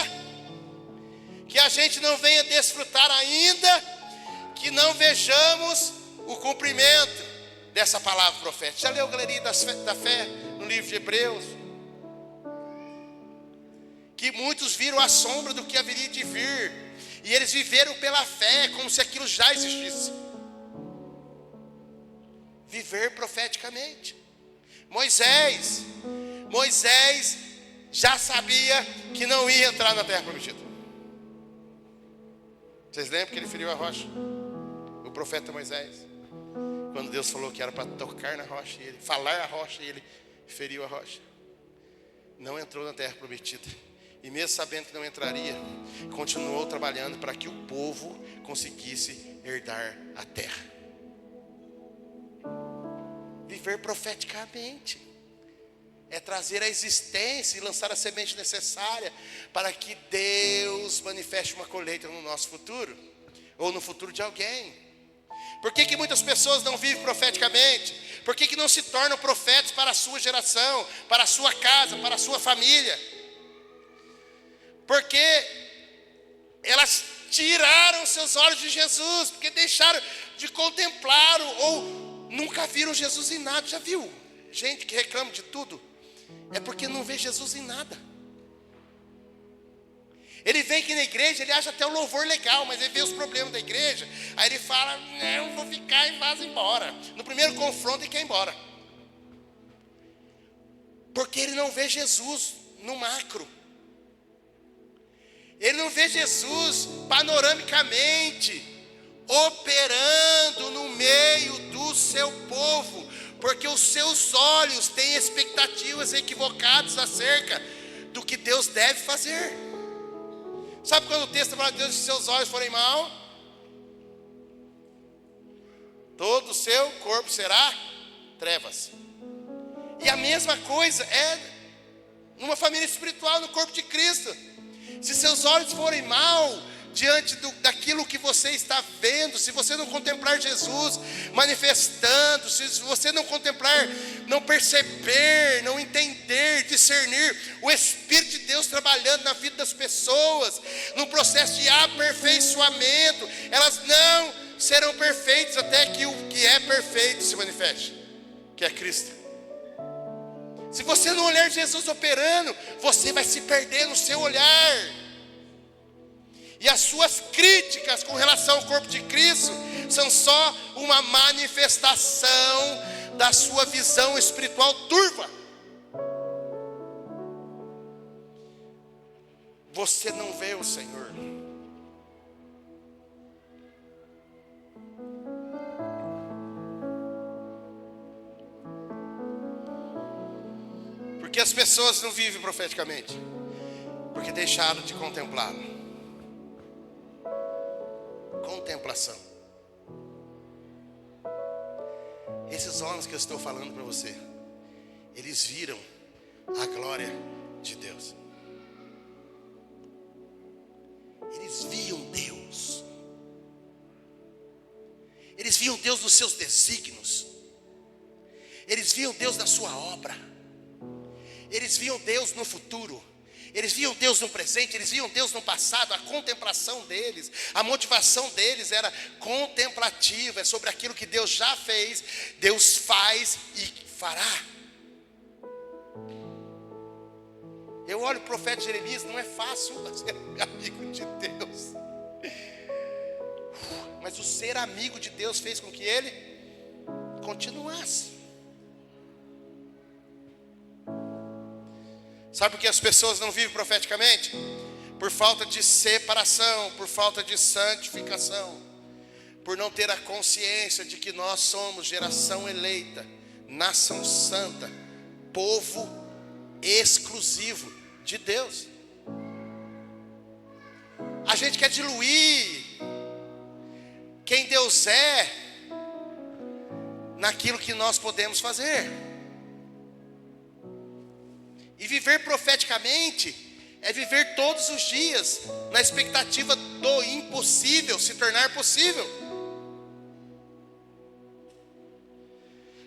Speaker 1: que a gente não venha desfrutar, ainda que não vejamos o cumprimento dessa palavra profética. Já leu a Galeria da Fé no livro de Hebreus? Que muitos viram a sombra do que haveria de vir, e eles viveram pela fé, como se aquilo já existisse. Viver profeticamente. Moisés já sabia que não ia entrar na terra prometida. Vocês lembram que ele feriu a rocha? O profeta Moisés, quando Deus falou que era para tocar na rocha, e ele falar a rocha, e ele feriu a rocha. Não entrou na terra prometida. E mesmo sabendo que não entraria, continuou trabalhando para que o povo conseguisse herdar a terra. Viver profeticamente é trazer a existência e lançar a semente necessária para que Deus manifeste uma colheita no nosso futuro, ou no futuro de alguém. Por que muitas pessoas não vivem profeticamente? Por que não se tornam profetas para a sua geração, para a sua casa, para a sua família? Porque elas tiraram seus olhos de Jesus, porque deixaram de contemplá-lo, ou nunca viram Jesus em nada. Já viu gente que reclama de tudo? É porque não vê Jesus em nada. Ele vem aqui na igreja, ele acha até o louvor legal, mas ele vê os problemas da igreja, aí ele fala: não, vou ficar e vaza embora. No primeiro confronto ele quer ir embora, porque ele não vê Jesus no macro. Ele não vê Jesus panoramicamente operando no meio do seu povo, porque os seus olhos têm expectativas equivocadas acerca do que Deus deve fazer. Sabe quando o texto fala: Deus, se seus olhos forem mal, todo o seu corpo será trevas. E a mesma coisa é numa família espiritual, no corpo de Cristo. Se seus olhos forem mal diante daquilo que você está vendo, se você não contemplar Jesus manifestando, se você não contemplar, não perceber, não entender, discernir o Espírito de Deus trabalhando na vida das pessoas, no processo de aperfeiçoamento, elas não serão perfeitas até que o que é perfeito se manifeste, que é Cristo. Se você não olhar Jesus operando, você vai se perder no seu olhar. E as suas críticas com relação ao corpo de Cristo são só uma manifestação da sua visão espiritual turva. Você não vê o Senhor. Porque as pessoas não vivem profeticamente, porque deixaram de contemplá-lo. Contemplação. Esses homens que eu estou falando para você, eles viram a glória de Deus. Eles viam Deus. Eles viam Deus nos seus desígnios. Eles viam Deus na sua obra. Eles viam Deus no futuro. Eles viam Deus no presente, eles viam Deus no passado. A contemplação deles, a motivação deles era contemplativa. É sobre aquilo que Deus já fez, Deus faz e fará. Eu olho o profeta Jeremias, não é fácil ser amigo de Deus. Mas o ser amigo de Deus fez com que ele continuasse. Sabe por que as pessoas não vivem profeticamente? Por falta de separação, por falta de santificação, por não ter a consciência de que nós somos geração eleita, nação santa, povo exclusivo de Deus. A gente quer diluir quem Deus é naquilo que nós podemos fazer. E viver profeticamente é viver todos os dias na expectativa do impossível se tornar possível.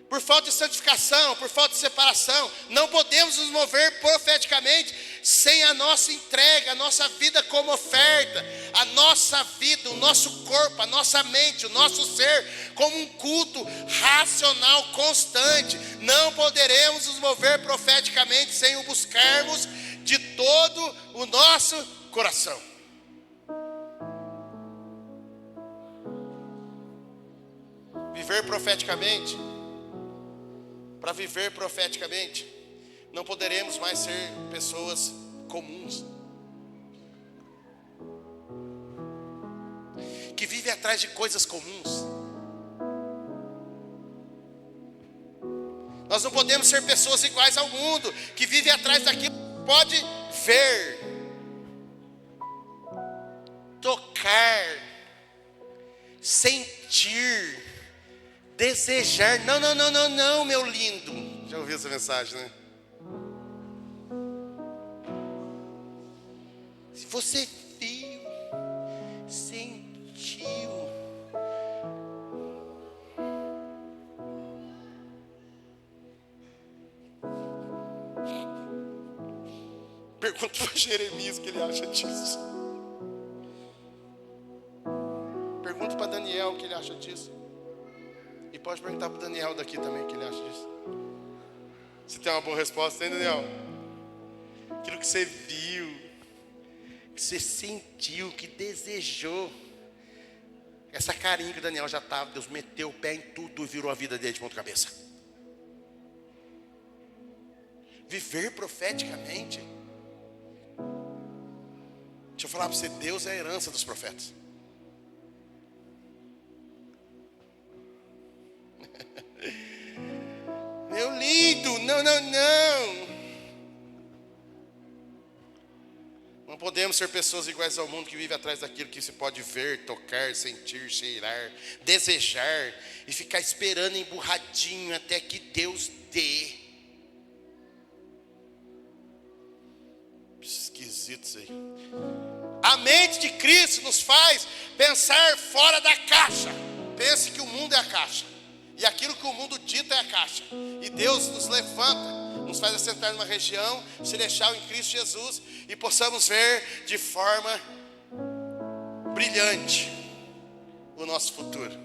Speaker 1: Por falta de santificação, por falta de separação, não podemos nos mover profeticamente sem a nossa entrega, a nossa vida como oferta, a nossa vida, o nosso corpo, a nossa mente, o nosso ser, como um culto racional constante. Não poderemos nos mover profeticamente sem o buscarmos de todo o nosso coração. Viver profeticamente. Para viver profeticamente, não poderemos mais ser pessoas comuns, que vivem atrás de coisas comuns. Nós não podemos ser pessoas iguais ao mundo, que vivem atrás daquilo que pode ver, tocar, sentir, desejar. Não, meu lindo. Já ouviu essa mensagem, né? Se você viu, sentiu, pergunta para Jeremias o que ele acha disso. Pergunta para Daniel o que ele acha disso. E pode perguntar para o Daniel daqui também o que ele acha disso. Você tem uma boa resposta, hein, Daniel? Aquilo que você viu, que você sentiu, que desejou. Essa carinha que o Daniel já estava, Deus meteu o pé em tudo e virou a vida dele de ponta cabeça. Viver profeticamente. Deixa eu falar para você, Deus é a herança dos profetas. Meu lindo, não. Não podemos ser pessoas iguais ao mundo que vive atrás daquilo que se pode ver, tocar, sentir, cheirar, desejar e ficar esperando emburradinho até que Deus dê. Esquisito isso aí. A mente de Cristo nos faz pensar fora da caixa. Pense que o mundo é a caixa. E aquilo que o mundo dita é a caixa. E Deus nos levanta, nos faz assentar numa região celestial em Cristo Jesus e possamos ver de forma brilhante o nosso futuro.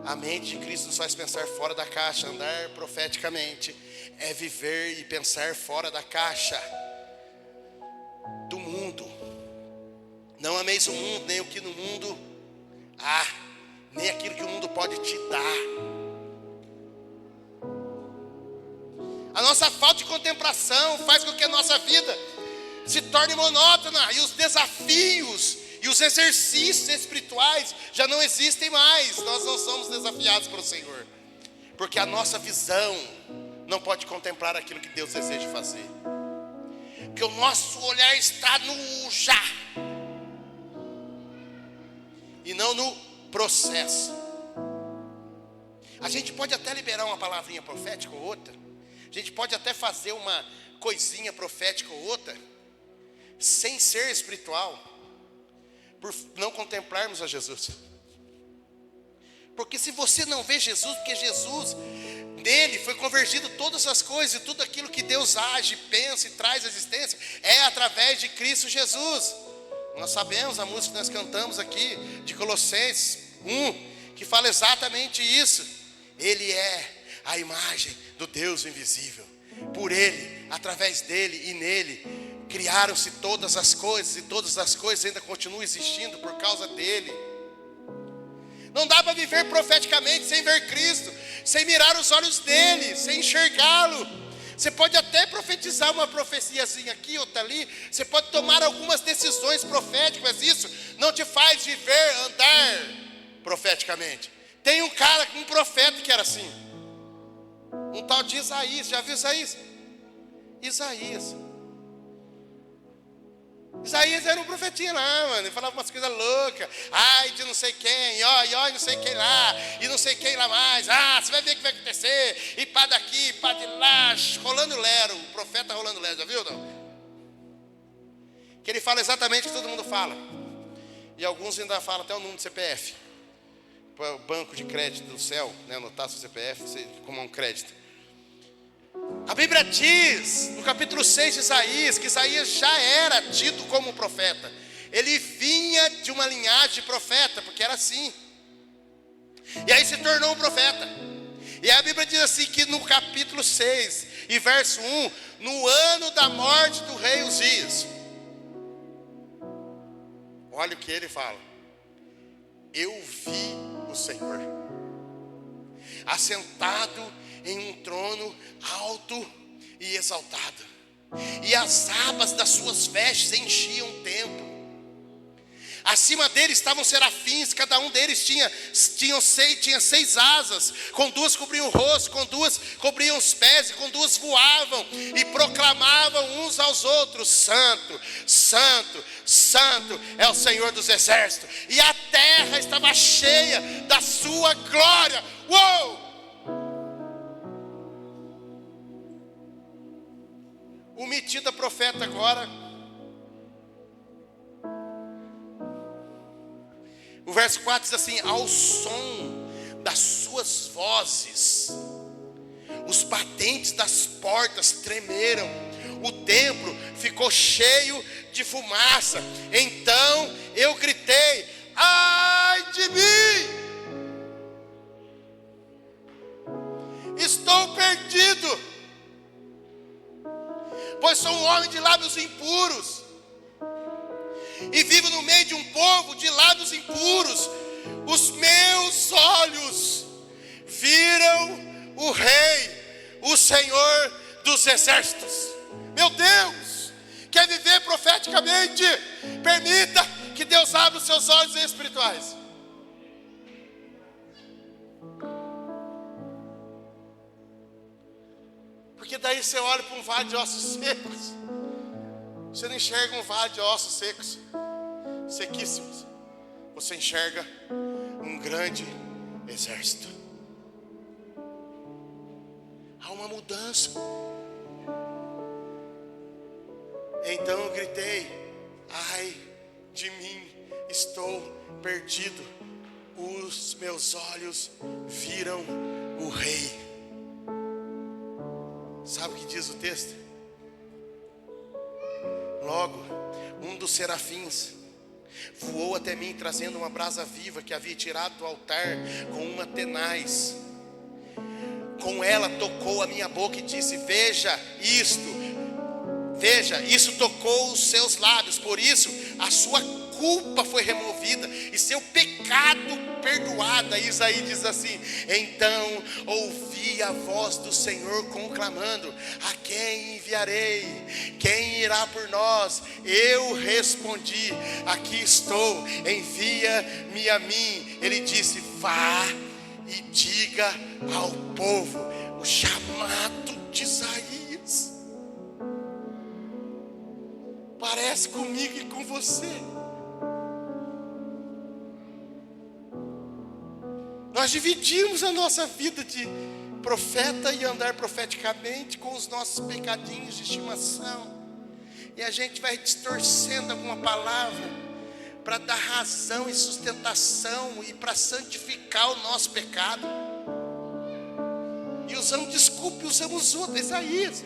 Speaker 1: A mente de Cristo nos faz pensar fora da caixa. Andar profeticamente é viver e pensar fora da caixa do mundo. Não ameis o mundo, nem o que no mundo há, nem aquilo que o mundo pode te dar. A nossa falta de contemplação faz com que a nossa vida se torne monótona. E os desafios e os exercícios espirituais já não existem mais. Nós não somos desafiados pelo Senhor, porque a nossa visão não pode contemplar aquilo que Deus deseja fazer. Porque o nosso olhar está no já e não no processo. A gente pode até liberar uma palavrinha profética ou outra. A gente pode até fazer uma coisinha profética ou outra, sem ser espiritual, por não contemplarmos a Jesus. Porque se você não vê Jesus, porque Jesus, nele foi convergido todas as coisas, e tudo aquilo que Deus age, pensa e traz à existência, é através de Cristo Jesus. Nós sabemos a música que nós cantamos aqui, de Colossenses 1, que fala exatamente isso. Ele é a imagem do Deus invisível. Por Ele, através dEle e nele, criaram-se todas as coisas, e todas as coisas ainda continuam existindo por causa dEle. Não dá para viver profeticamente sem ver Cristo, sem mirar os olhos dEle, sem enxergá-lo. Você pode até profetizar uma profeciazinha aqui, outra ali, você pode tomar algumas decisões proféticas, mas isso não te faz viver, andar profeticamente. Tem um cara, um profeta que era assim, um tal de Isaías. Já viu Isaías? Isaías era um profetinha lá, mano. Ele falava umas coisas loucas. Ai, de não sei quem, ó, não sei quem lá, e não sei quem lá mais. Ah, você vai ver o que vai acontecer. E pá daqui, pá de lá, rolando lero. O profeta rolando lero, já viu não? Que ele fala exatamente o que todo mundo fala. E alguns ainda falam até o número do CPF. O banco de crédito do céu, né, anotar seu CPF, como um crédito. A Bíblia diz, no capítulo 6 de Isaías, que Isaías já era tido como profeta. Ele vinha de uma linhagem de profeta, porque era assim. E aí se tornou um profeta. E a Bíblia diz assim, que no capítulo 6 e verso 1, no ano da morte do rei Uzias, olha o que ele fala: eu vi o Senhor assentado em um trono alto e exaltado, e as abas das suas vestes enchiam o templo. Acima dele estavam serafins, cada um deles tinha 6 asas, com 2 cobriam o rosto, com 2 cobriam os pés, e com 2 voavam, e proclamavam uns aos outros: Santo, Santo, Santo é o Senhor dos exércitos, e a terra estava cheia da sua glória. Uou! O metido profeta agora, o verso 4 diz assim: ao som das suas vozes, os batentes das portas tremeram, o templo ficou cheio de fumaça. Então eu gritei: ai de mim, estou perdido, pois sou um homem de lábios impuros, e vivo no meio de um povo de lábios impuros. Os meus olhos viram o Rei, o Senhor dos exércitos. Meu Deus, quer viver profeticamente? Permita que Deus abra os seus olhos espirituais. Porque daí você olha para um vale de ossos secos, você não enxerga um vale de ossos secos, sequíssimos. Você enxerga um grande exército. Há uma mudança. Então eu gritei: ai de mim, estou perdido. Os meus olhos viram o Rei. Sabe o que diz o texto? Logo, um dos serafins voou até mim, trazendo uma brasa viva que havia tirado do altar com uma tenaz. Com ela tocou a minha boca e disse: veja, isso tocou os seus lábios, por isso a sua culpa foi removida e seu pecado perdoado. Aí Isaías diz assim: então ouvi a voz do Senhor conclamando: a quem enviarei? Quem irá por nós? Eu respondi: aqui estou, envia-me a mim. Ele disse: vá e diga ao povo o chamado de Isaías. Parece comigo e com você. Nós dividimos a nossa vida de profeta e andar profeticamente com os nossos pecadinhos de estimação. E a gente vai distorcendo alguma palavra para dar razão e sustentação e para santificar o nosso pecado. E usamos desculpa, usamos outra, Isaías.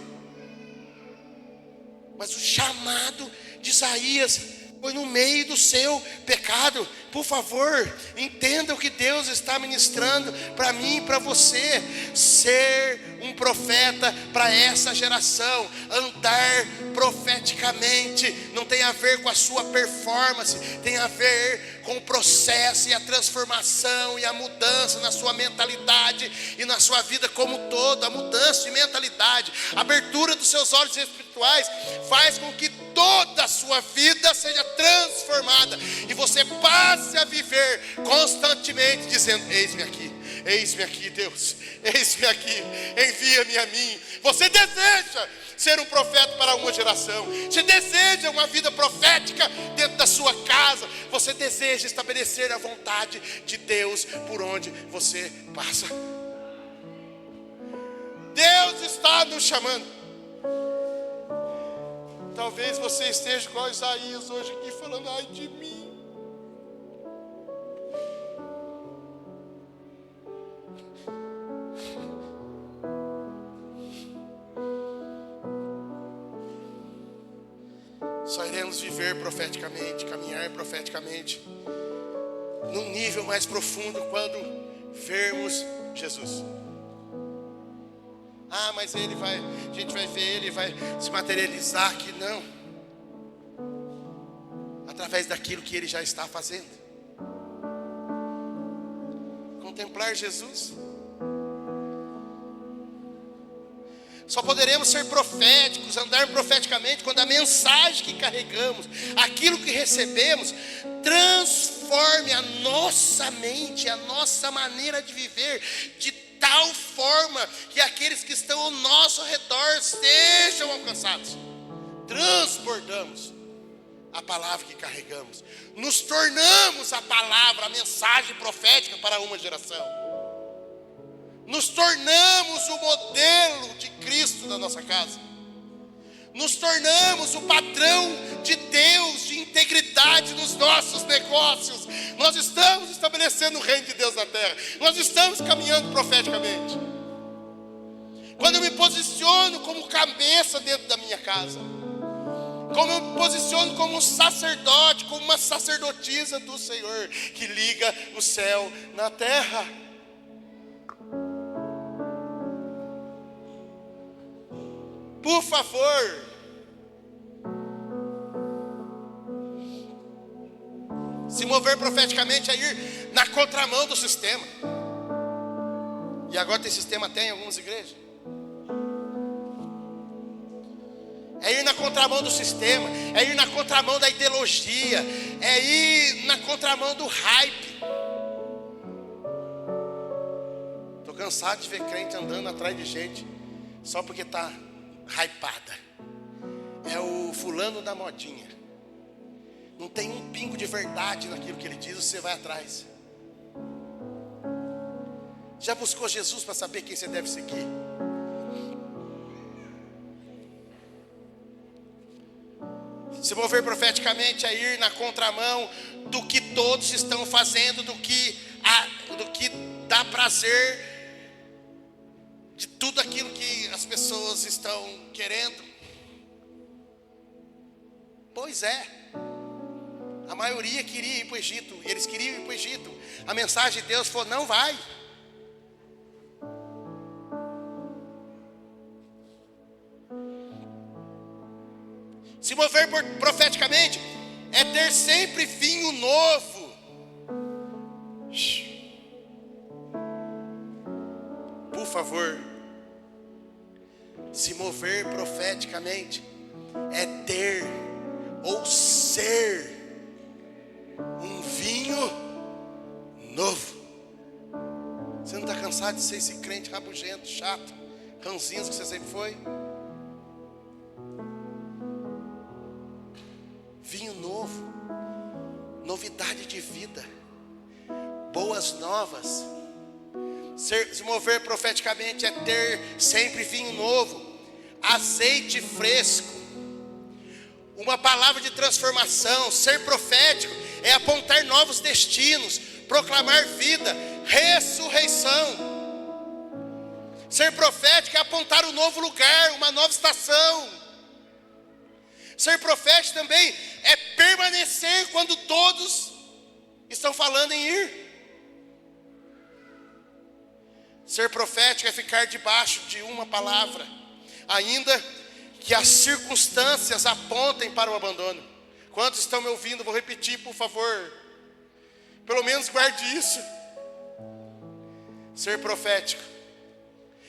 Speaker 1: Mas o chamado de Isaías foi no meio do seu pecado. Por favor, entenda o que Deus está ministrando para mim e para você. Ser um profeta para essa geração, andar profeticamente, não tem a ver com a sua performance, tem a ver com o processo e a transformação e a mudança na sua mentalidade e na sua vida como um todo. A mudança de mentalidade, a abertura dos seus olhos espirituais faz com que toda a sua vida seja transformada e você passe a viver constantemente dizendo: eis-me aqui, Deus, eis-me aqui, envia-me a mim. Você deseja ser um profeta para uma geração, você deseja uma vida profética dentro da sua casa, você deseja estabelecer a vontade de Deus por onde você passa. Deus está nos chamando. Talvez você esteja igual a Isaías hoje aqui falando: ai de mim. Só iremos viver profeticamente, caminhar profeticamente, num nível mais profundo, quando vermos Jesus. Ah, mas a gente vai ver ele, vai se materializar aqui. Não. Através daquilo que ele já está fazendo. Contemplar Jesus. Só poderemos ser proféticos, andar profeticamente, quando a mensagem que carregamos, aquilo que recebemos, transforme a nossa mente, a nossa maneira de viver, de tal forma que aqueles que estão ao nosso redor sejam alcançados. Transbordamos a palavra que carregamos, nos tornamos a palavra, a mensagem profética para uma geração. Nos tornamos o modelo de Cristo na nossa casa. Nos tornamos o padrão de Deus, de integridade nos nossos negócios. Nós estamos estabelecendo o reino de Deus na terra. Nós estamos caminhando profeticamente. Quando eu me posiciono como cabeça dentro da minha casa, como eu me posiciono como um sacerdote, como uma sacerdotisa do Senhor, que liga o céu na terra. Por favor, se mover profeticamente é ir na contramão do sistema. E agora tem sistema até em algumas igrejas. É ir na contramão do sistema, é ir na contramão da ideologia, é ir na contramão do hype. Estou cansado de ver crente andando atrás de gente só porque está hypada. É o fulano da modinha. Não tem um pingo de verdade naquilo que ele diz, você vai atrás. Já buscou Jesus para saber quem você deve seguir? Se mover profeticamente é ir na contramão do que todos estão fazendo, do que dá prazer, de tudo aquilo que as pessoas estão querendo. Pois é, a maioria queria ir para o Egito, e eles queriam ir para o Egito. A mensagem de Deus falou: não vai. Se mover profeticamente é ter sempre vinho novo. Por favor, se mover profeticamente é ter ou ser um vinho novo. Você não está cansado de ser esse crente rabugento, chato, ranzinhos que você sempre foi? Vinho novo, novidade de vida, boas novas. Se mover profeticamente é ter sempre vinho novo, azeite fresco, uma palavra de transformação. Ser profético é apontar novos destinos, proclamar vida, ressurreição. Ser profético é apontar um novo lugar, uma nova estação. Ser profético também é permanecer quando todos estão falando em ir. Ser profético é ficar debaixo de uma palavra, ainda que as circunstâncias apontem para o abandono. Quantos estão me ouvindo? Vou repetir, por favor. Pelo menos guarde isso. Ser profético,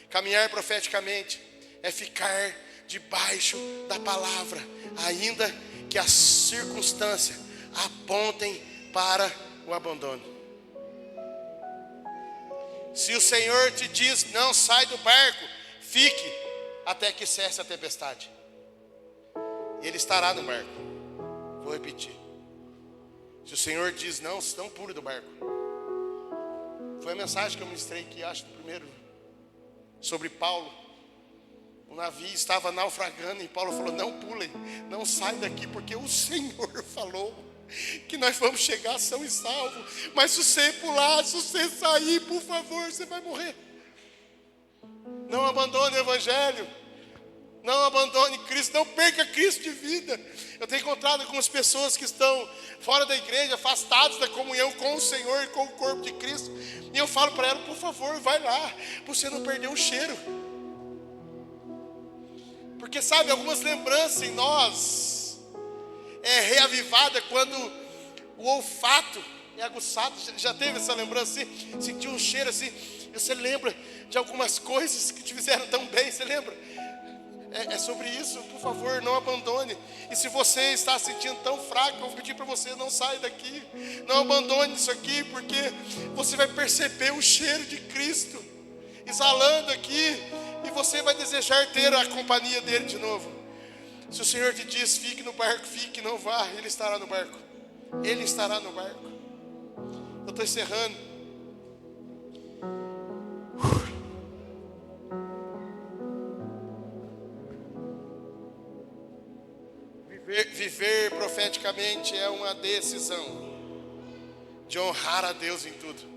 Speaker 1: caminhar profeticamente, é ficar debaixo da palavra, ainda que as circunstâncias apontem para o abandono. Se o Senhor te diz, não sai do barco, fique até que cesse a tempestade. Ele estará no barco. Vou repetir. Se o Senhor diz, não pule do barco. Foi a mensagem que eu ministrei aqui, acho, no primeiro, sobre Paulo. O navio estava naufragando e Paulo falou, não pulem, não sai daqui, porque o Senhor falou que nós vamos chegar são e salvo. Mas se você pular, se você sair, por favor, você vai morrer. Não abandone o Evangelho, não abandone Cristo, não perca Cristo de vida. Eu tenho encontrado algumas pessoas que estão fora da igreja, afastados da comunhão com o Senhor e com o corpo de Cristo, e eu falo para ela, por favor, vai lá, para você não perder o cheiro. Porque sabe, algumas lembranças em nós é reavivada quando o olfato é aguçado. Já teve essa lembrança assim? Sentiu um cheiro assim, você lembra de algumas coisas que te fizeram tão bem, você lembra? É sobre isso, por favor, não abandone. E se você está se sentindo tão fraco, eu vou pedir para você, não saia daqui, não abandone isso aqui, porque você vai perceber o cheiro de Cristo exalando aqui, e você vai desejar ter a companhia dele de novo. Se o Senhor te diz, fique no barco, fique, não vá, Ele estará no barco. Ele estará no barco. Eu estou encerrando. Viver profeticamente é uma decisão de honrar a Deus em tudo.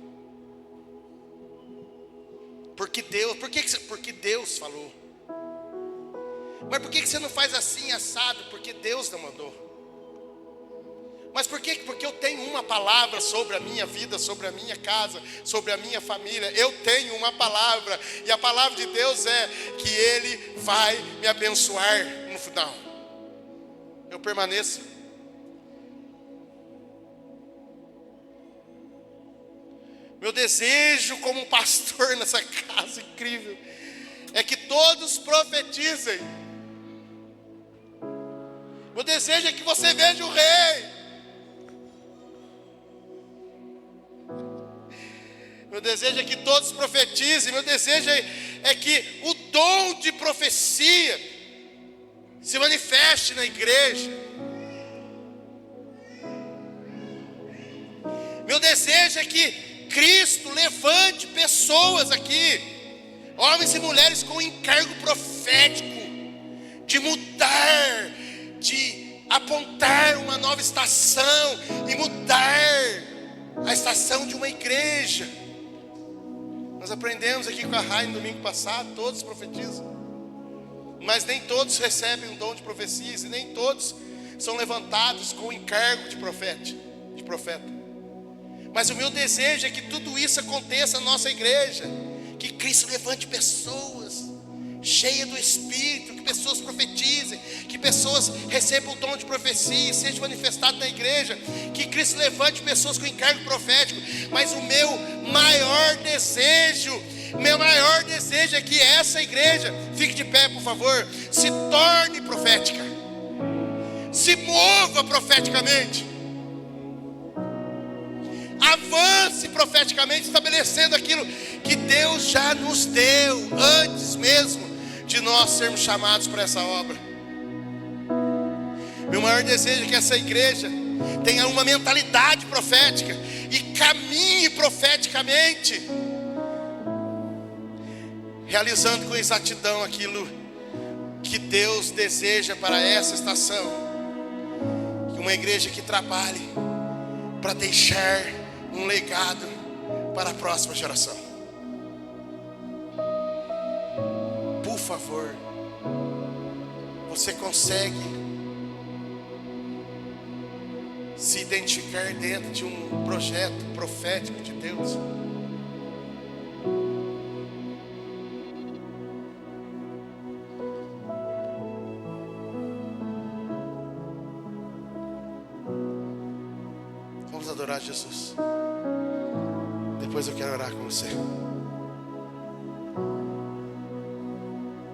Speaker 1: Porque Deus falou. Mas por que você não faz assim, assado? Porque Deus não mandou. Mas por quê? Porque eu tenho uma palavra sobre a minha vida, sobre a minha casa, sobre a minha família. Eu tenho uma palavra, e a palavra de Deus é que Ele vai me abençoar no final. Eu permaneço. Meu desejo como pastor nessa casa incrível é que todos profetizem. Meu desejo é que você veja o Rei. Meu desejo é que todos profetizem. Meu desejo é que o dom de profecia se manifeste na igreja. Meu desejo é que Cristo levante pessoas aqui, homens e mulheres com encargo profético, de mudar, de apontar uma nova estação e mudar a estação de uma igreja. Nós aprendemos aqui com a Rai no domingo passado, todos profetizam, mas nem todos recebem um dom de profecias, e nem todos são levantados com o encargo de profeta. Mas o meu desejo é que tudo isso aconteça na nossa igreja, que Cristo levante pessoas cheias do Espírito, que pessoas profetizem, que pessoas recebam o dom de profecia e seja manifestado na igreja, que Cristo levante pessoas com encargo profético. Mas o meu maior desejo é que essa igreja, fique de pé por favor, se torne profética, se mova profeticamente, avance profeticamente, estabelecendo aquilo que Deus já nos deu antes mesmo de nós sermos chamados para essa obra. Meu maior desejo é que essa igreja tenha uma mentalidade profética e caminhe profeticamente, realizando com exatidão aquilo que Deus deseja para essa estação. Que uma igreja que trabalhe para deixar um legado para a próxima geração. Por favor, você consegue se identificar dentro de um projeto profético de Deus? Vamos adorar Jesus. Depois eu quero orar com você.